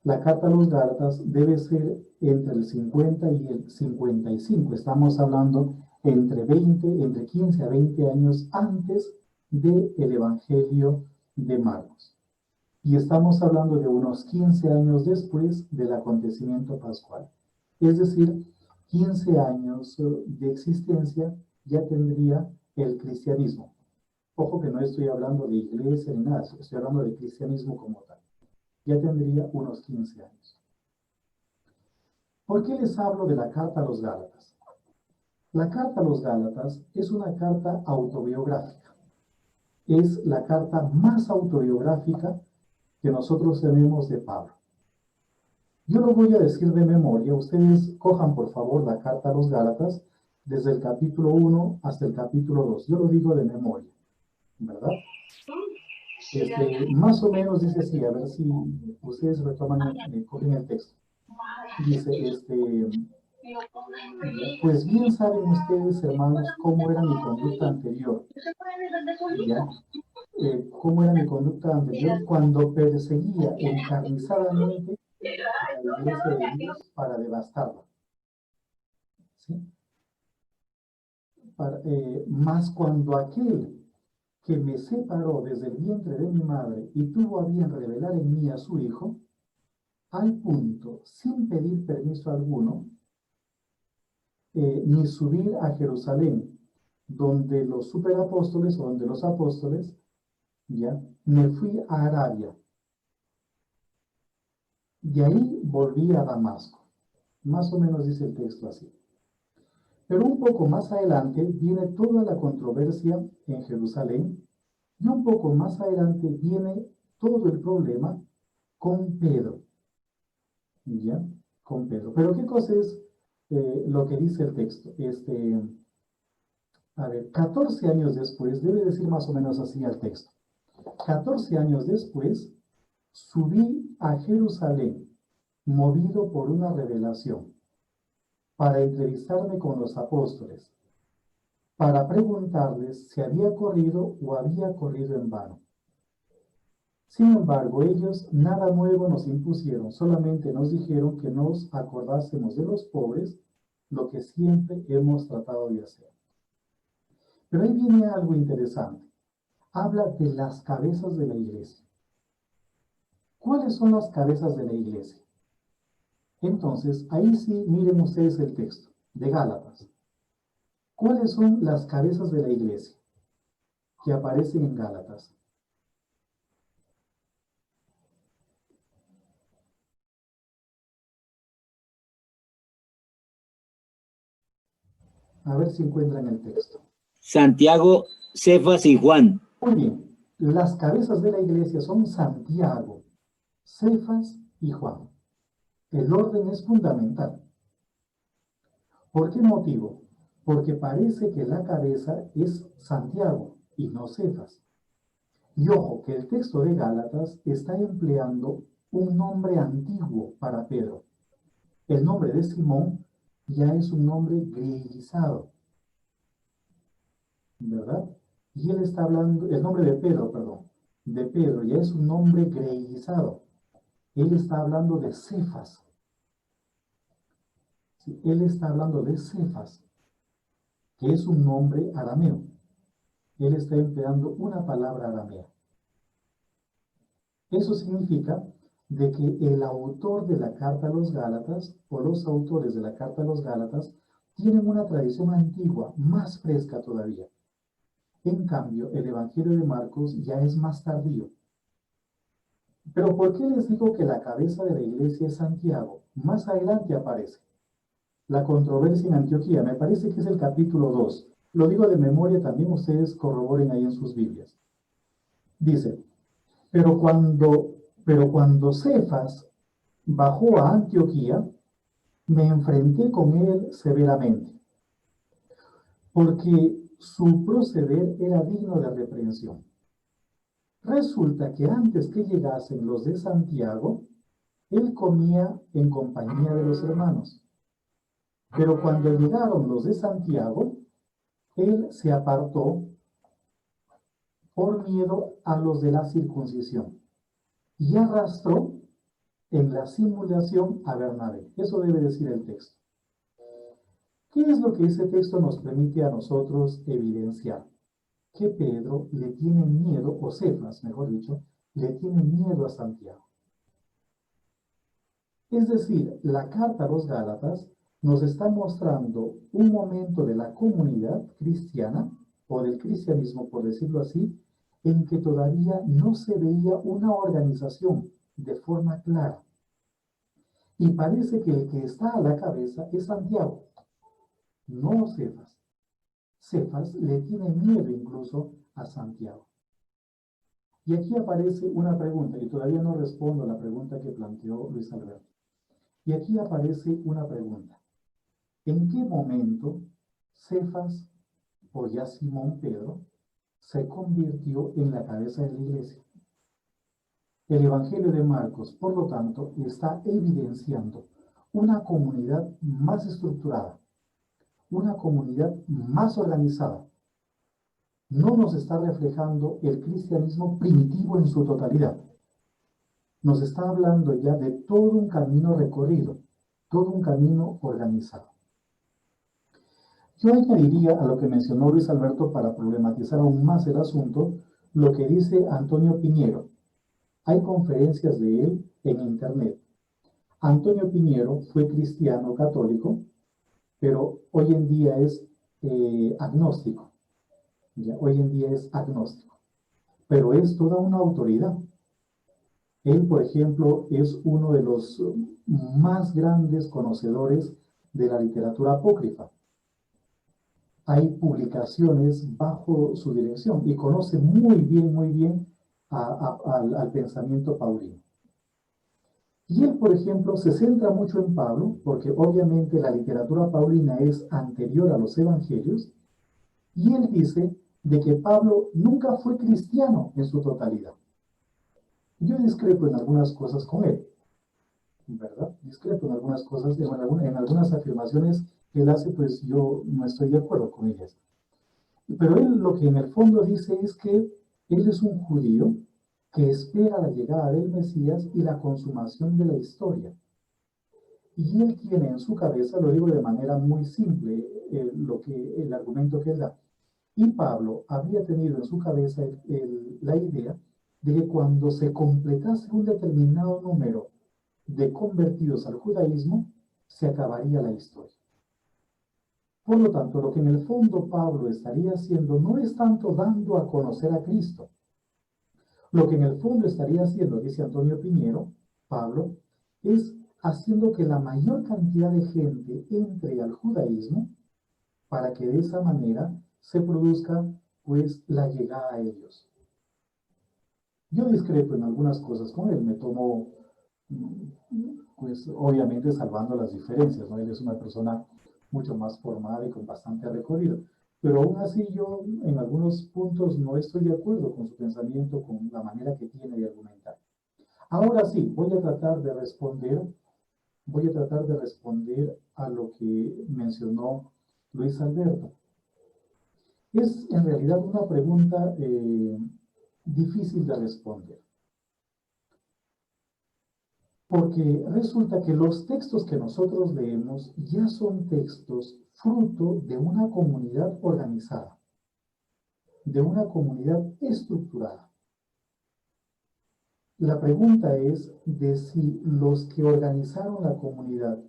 La carta a los Gálatas debe ser entre el 50 y el 55. Estamos hablando entre 15 a 20 años antes del Evangelio de Marcos. Y estamos hablando de unos 15 años después del acontecimiento pascual. Es decir, 15 años de existencia ya tendría el cristianismo. Ojo que no estoy hablando de iglesia ni nada, estoy hablando de cristianismo como tal. Ya tendría unos 15 años. ¿Por qué les hablo de la carta a los Gálatas? La carta a los Gálatas es una carta autobiográfica. Es la carta más autobiográfica que nosotros tenemos de Pablo. Yo lo voy a decir de memoria. Ustedes cojan por favor la carta a los Gálatas desde el capítulo 1 hasta el capítulo 2. Yo lo digo de memoria, ¿verdad? Más o menos dice así, a ver si ustedes retoman, cogen el texto. Dice, pues bien saben ustedes, hermanos, cómo era mi conducta anterior. ¿Ya? Cómo era mi conducta anterior cuando perseguía encarnizadamente a la iglesia de Dios para devastarla. ¿Sí? Más cuando aquel que me separó desde el vientre de mi madre y tuvo a bien revelar en mí a su hijo, al punto, sin pedir permiso alguno, ni subir a Jerusalén, donde los superapóstoles o donde los apóstoles, ya, me fui a Arabia. De ahí volví a Damasco. Más o menos dice el texto así. Pero un poco más adelante viene toda la controversia en Jerusalén y un poco más adelante viene todo el problema con Pedro. ¿Ya? Con Pedro. Pero ¿qué cosa es lo que dice el texto. A ver, 14 años después, debe decir más o menos así al texto. 14 años después, subí a Jerusalén, movido por una revelación, para entrevistarme con los apóstoles, para preguntarles si había corrido o había corrido en vano. Sin embargo, ellos nada nuevo nos impusieron, solamente nos dijeron que nos acordásemos de los pobres, lo que siempre hemos tratado de hacer. Pero ahí viene algo interesante. Habla de las cabezas de la iglesia. ¿Cuáles son las cabezas de la iglesia? Entonces, ahí sí, miren ustedes el texto de Gálatas. ¿Cuáles son las cabezas de la iglesia que aparecen en Gálatas? A ver si encuentran el texto. Santiago, Cefas y Juan. Muy bien. Las cabezas de la iglesia son Santiago, Cefas y Juan. El orden es fundamental. ¿Por qué motivo? Porque parece que la cabeza es Santiago y no Cefas. Y ojo, que el texto de Gálatas está empleando un nombre antiguo para Pedro. El nombre de Simón ya es un nombre griegizado, ¿verdad? Y él está hablando, el nombre de Pedro, perdón, de Pedro ya es un nombre griegizado. Él está hablando de Cefas. Sí, él está hablando de Cefas, que es un nombre arameo. Él está empleando una palabra aramea. Eso significa de que el autor de la carta a los Gálatas, o los autores de la carta a los Gálatas, tienen una tradición antigua, más fresca todavía. En cambio, el Evangelio de Marcos ya es más tardío. Pero ¿por qué les digo que la cabeza de la iglesia es Santiago? Más adelante aparece la controversia en Antioquía. Me parece que es el capítulo 2. Lo digo de memoria, también ustedes corroboren ahí en sus Biblias. Dice, pero cuando Cefas bajó a Antioquía, me enfrenté con él severamente, porque su proceder era digno de reprensión. Resulta que antes que llegasen los de Santiago, él comía en compañía de los hermanos. Pero cuando llegaron los de Santiago, él se apartó por miedo a los de la circuncisión y arrastró en la simulación a Bernabé. Eso debe decir el texto. ¿Qué es lo que ese texto nos permite a nosotros evidenciar? Que Pedro le tiene miedo, o Cefas, mejor dicho, le tiene miedo a Santiago. Es decir, la carta a los Gálatas nos está mostrando un momento de la comunidad cristiana, o del cristianismo, por decirlo así, en que todavía no se veía una organización de forma clara. Y parece que el que está a la cabeza es Santiago, no Cefas. Cefas le tiene miedo incluso a Santiago. Y aquí aparece una pregunta, y todavía no respondo a la pregunta que planteó Luis Alberto. Y aquí aparece una pregunta. ¿En qué momento Cefas, o ya Simón Pedro, se convirtió en la cabeza de la iglesia? El Evangelio de Marcos, por lo tanto, está evidenciando una comunidad más estructurada, una comunidad más organizada. No nos está reflejando el cristianismo primitivo en su totalidad. Nos está hablando ya de todo un camino recorrido, todo un camino organizado. Yo añadiría a lo que mencionó Luis Alberto para problematizar aún más el asunto, lo que dice Antonio Piñero. Hay conferencias de él en internet. Antonio Piñero fue cristiano católico, pero hoy en día es agnóstico. ¿Ya? Hoy en día es agnóstico. Pero es toda una autoridad. Él, por ejemplo, es uno de los más grandes conocedores de la literatura apócrifa. Hay publicaciones bajo su dirección y conoce muy bien al pensamiento paulino. Y él, por ejemplo, se centra mucho en Pablo, porque obviamente la literatura paulina es anterior a los evangelios, y él dice de que Pablo nunca fue cristiano en su totalidad. Yo discrepo en algunas cosas con él, ¿verdad? Discrepo en algunas cosas, en algunas afirmaciones que él hace, pues yo no estoy de acuerdo con ellas. Pero él lo que en el fondo dice es que él es un judío que espera la llegada del Mesías y la consumación de la historia. Y él tiene en su cabeza, lo digo de manera muy simple, el argumento que él da. Y Pablo había tenido en su cabeza la idea de que cuando se completase un determinado número de convertidos al judaísmo, se acabaría la historia. Por lo tanto, lo que en el fondo Pablo estaría haciendo no es tanto dando a conocer a Cristo. Lo que en el fondo estaría haciendo, dice Antonio Piñero, Pablo, es haciendo que la mayor cantidad de gente entre al judaísmo para que de esa manera se produzca pues la llegada a ellos. Yo discrepo en algunas cosas con él, me tomo pues obviamente salvando las diferencias, ¿no? Él es una persona mucho más formada y con bastante recorrido, pero aún así yo en algunos puntos no estoy de acuerdo con su pensamiento, con la manera que tiene de argumentar. Ahora sí, voy a tratar de responder a lo que mencionó Luis Alberto. Es en realidad una pregunta difícil de responder. Porque resulta que los textos que nosotros leemos ya son textos fruto de una comunidad organizada, de una comunidad estructurada. La pregunta es de si los que organizaron la comunidad,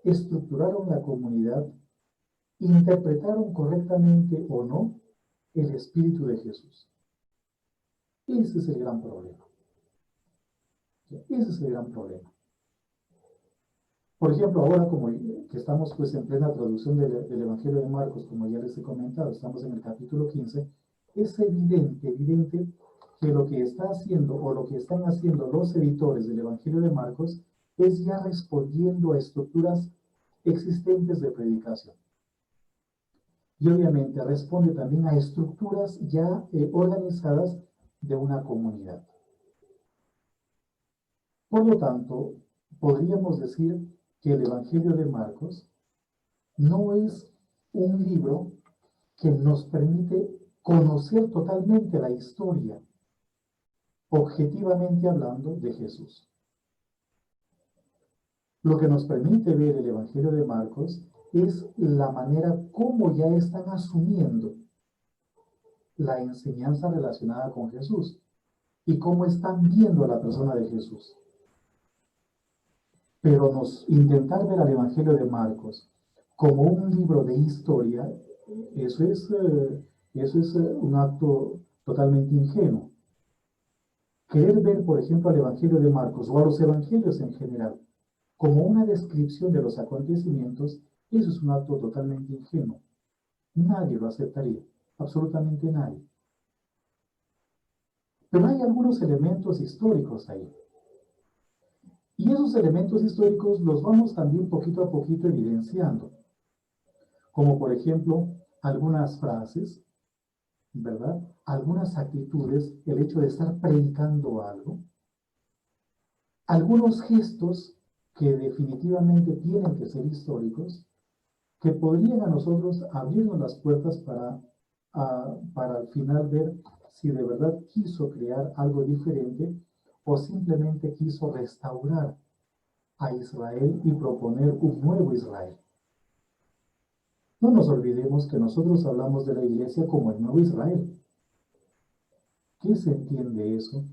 estructuraron la comunidad, interpretaron correctamente o no el Espíritu de Jesús. Ese es el gran problema. Ese es el gran problema. Por ejemplo, ahora como que estamos pues en plena traducción del Evangelio de Marcos, como ya les he comentado, estamos en el capítulo 15, es evidente que lo que está haciendo o lo que están haciendo los editores del Evangelio de Marcos es ya respondiendo a estructuras existentes de predicación. Y obviamente responde también a estructuras ya organizadas de una comunidad. Por lo tanto, podríamos decir que el Evangelio de Marcos no es un libro que nos permite conocer totalmente la historia, objetivamente hablando, de Jesús. Lo que nos permite ver el Evangelio de Marcos es la manera como ya están asumiendo la enseñanza relacionada con Jesús y cómo están viendo a la persona de Jesús. Pero intentar ver al Evangelio de Marcos como un libro de historia, eso es un acto totalmente ingenuo. Querer ver, por ejemplo, al Evangelio de Marcos o a los evangelios en general como una descripción de los acontecimientos, eso es un acto totalmente ingenuo. Nadie lo aceptaría, absolutamente nadie. Pero hay algunos elementos históricos ahí. Y esos elementos históricos los vamos también poquito a poquito evidenciando. Como por ejemplo, algunas frases, ¿verdad? Algunas actitudes, el hecho de estar predicando algo. Algunos gestos que definitivamente tienen que ser históricos, que podrían a nosotros abrirnos las puertas para al final ver si de verdad quiso crear algo diferente o simplemente quiso restaurar a Israel y proponer un nuevo Israel. No nos olvidemos que nosotros hablamos de la iglesia como el nuevo Israel. ¿Qué se entiende eso?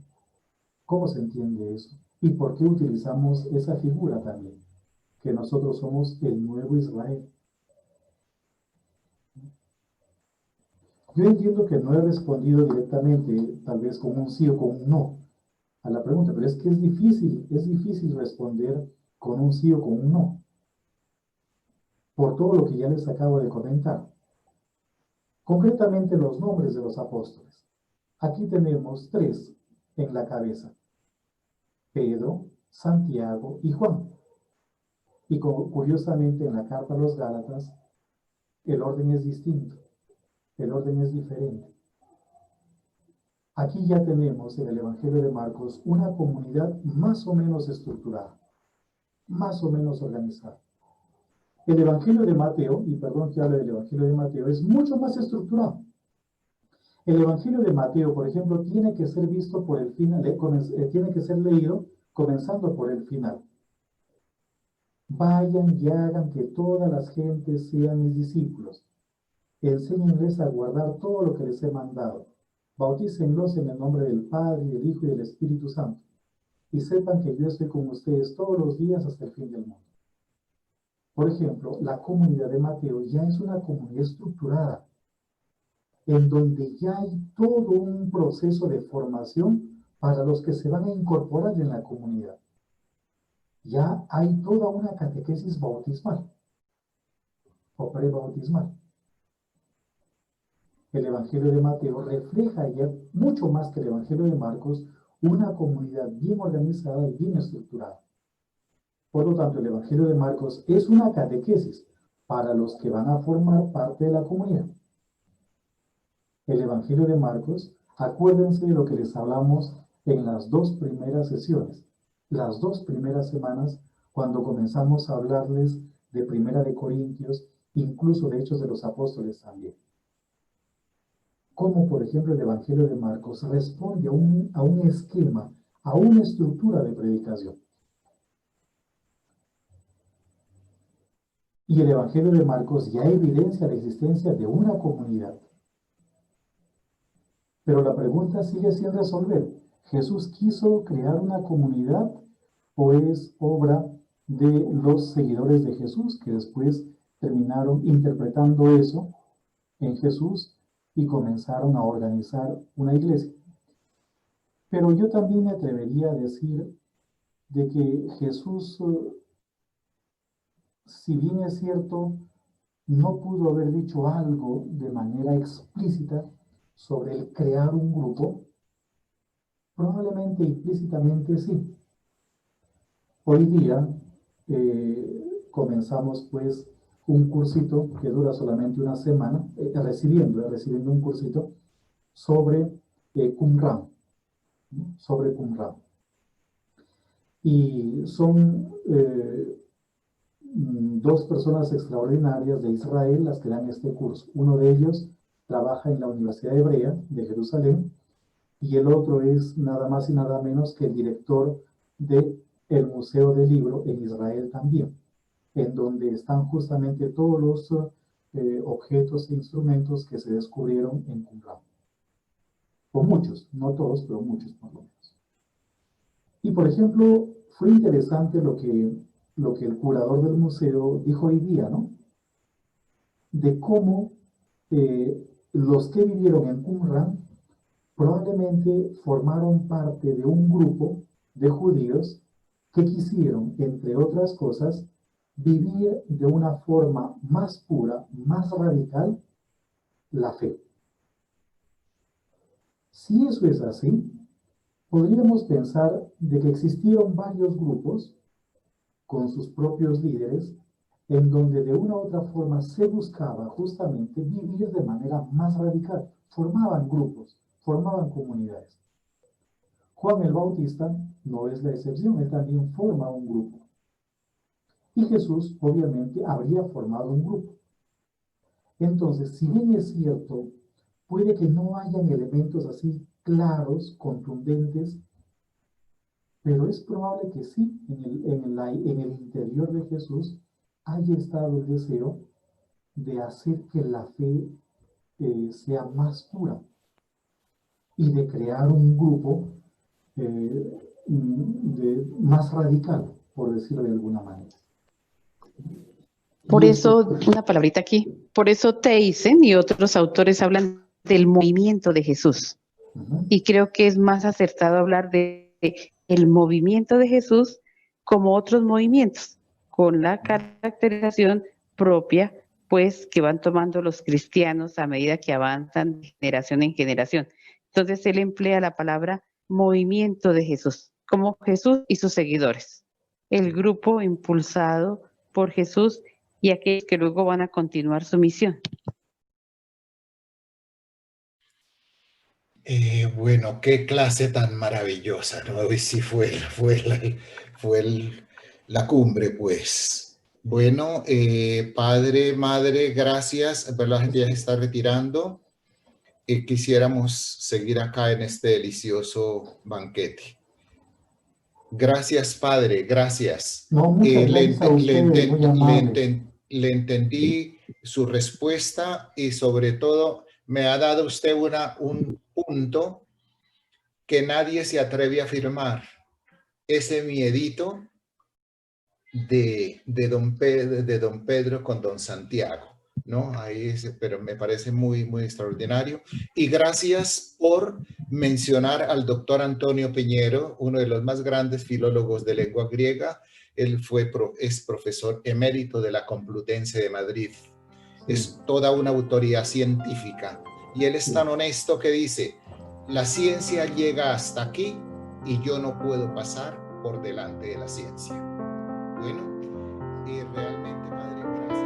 ¿Cómo se entiende eso? ¿Y por qué utilizamos esa figura también? Que nosotros somos el nuevo Israel. Yo entiendo que no he respondido directamente, tal vez con un sí o con un no, a la pregunta, pero es que es difícil responder con un sí o con un no, por todo lo que ya les acabo de comentar. Concretamente los nombres de los apóstoles. Aquí tenemos 3 en la cabeza: Pedro, Santiago y Juan. Y curiosamente en la carta a los Gálatas, el orden es distinto, el orden es diferente. Aquí ya tenemos en el Evangelio de Marcos una comunidad más o menos estructurada, más o menos organizada. El Evangelio de Mateo, y perdón que hable del Evangelio de Mateo, es mucho más estructurado. El Evangelio de Mateo, por ejemplo, tiene que ser visto por el final, tiene que ser leído comenzando por el final. Vayan y hagan que todas las gentes sean mis discípulos. Enséñenles a guardar todo lo que les he mandado. Bautícenlos en el nombre del Padre, del Hijo y del Espíritu Santo. Y sepan que yo estoy con ustedes todos los días hasta el fin del mundo. Por ejemplo, la comunidad de Mateo ya es una comunidad estructurada, en donde ya hay todo un proceso de formación para los que se van a incorporar en la comunidad. Ya hay toda una catequesis bautismal o prebautismal. El Evangelio de Mateo refleja ya mucho más que el Evangelio de Marcos una comunidad bien organizada y bien estructurada. Por lo tanto, el Evangelio de Marcos es una catequesis para los que van a formar parte de la comunidad. El Evangelio de Marcos, acuérdense de lo que les hablamos en las 2 primeras sesiones, las 2 primeras semanas, cuando comenzamos a hablarles de Primera de Corintios, incluso de Hechos de los Apóstoles también. Como por ejemplo el Evangelio de Marcos responde a un esquema, a una estructura de predicación. Y el Evangelio de Marcos ya evidencia la existencia de una comunidad. Pero la pregunta sigue sin resolver. ¿Jesús quiso crear una comunidad o es obra de los seguidores de Jesús que después terminaron interpretando eso en Jesús y comenzaron a organizar una iglesia? Pero yo también me atrevería a decir de que Jesús, si bien es cierto, no pudo haber dicho algo de manera explícita sobre el crear un grupo, probablemente implícitamente sí. Hoy día comenzamos pues un cursito que dura solamente una semana, recibiendo un cursito sobre Qumran, ¿no? Sobre Qumran. Y son 2 personas extraordinarias de Israel las que dan este curso. Uno de ellos trabaja en la Universidad Hebrea de Jerusalén y el otro es nada más y nada menos que el director del Museo del Libro en Israel también, en donde están justamente todos los objetos e instrumentos que se descubrieron en Qumran. O muchos, no todos, pero muchos por lo menos. Y por ejemplo, fue interesante lo que el curador del museo dijo hoy día, ¿no? De cómo los que vivieron en Qumran probablemente formaron parte de un grupo de judíos que quisieron, entre otras cosas, vivir de una forma más pura, más radical, la fe. Si eso es así, podríamos pensar de que existieron varios grupos con sus propios líderes en donde de una u otra forma se buscaba justamente vivir de manera más radical. Formaban grupos, formaban comunidades. Juan el Bautista no es la excepción, él también forma un grupo. Y Jesús, obviamente, habría formado un grupo. Entonces, si bien es cierto, puede que no hayan elementos así claros, contundentes, pero es probable que sí, en el interior de Jesús haya estado el deseo de hacer que la fe sea más pura y de crear un grupo más radical, por decirlo de alguna manera. Por eso, una palabrita aquí, por eso Theissen y otros autores hablan del movimiento de Jesús. Y creo que es más acertado hablar de el movimiento de Jesús como otros movimientos, con la caracterización propia, pues, que van tomando los cristianos a medida que avanzan de generación en generación. Entonces, él emplea la palabra movimiento de Jesús, como Jesús y sus seguidores, el grupo impulsado por Jesús y aquellos que luego van a continuar su misión. Bueno, qué clase tan maravillosa, ¿no? Hoy sí la cumbre, pues. Bueno, padre, madre, gracias. Pero la gente ya se está retirando. Quisiéramos seguir acá en este delicioso banquete. Gracias, padre, gracias. No, muchas gracias a ustedes, muy amables. Le entendí su respuesta y sobre todo me ha dado usted un punto que nadie se atreve a afirmar. Ese miedito de don Pedro con don Santiago, ¿no? Ahí pero me parece muy, muy extraordinario. Y gracias por mencionar al doctor Antonio Piñero, uno de los más grandes filólogos de lengua griega. Él es profesor emérito de la Complutense de Madrid. Es toda una autoridad científica. Y él es tan honesto que dice, la ciencia llega hasta aquí y yo no puedo pasar por delante de la ciencia. Bueno, realmente, padre, gracias.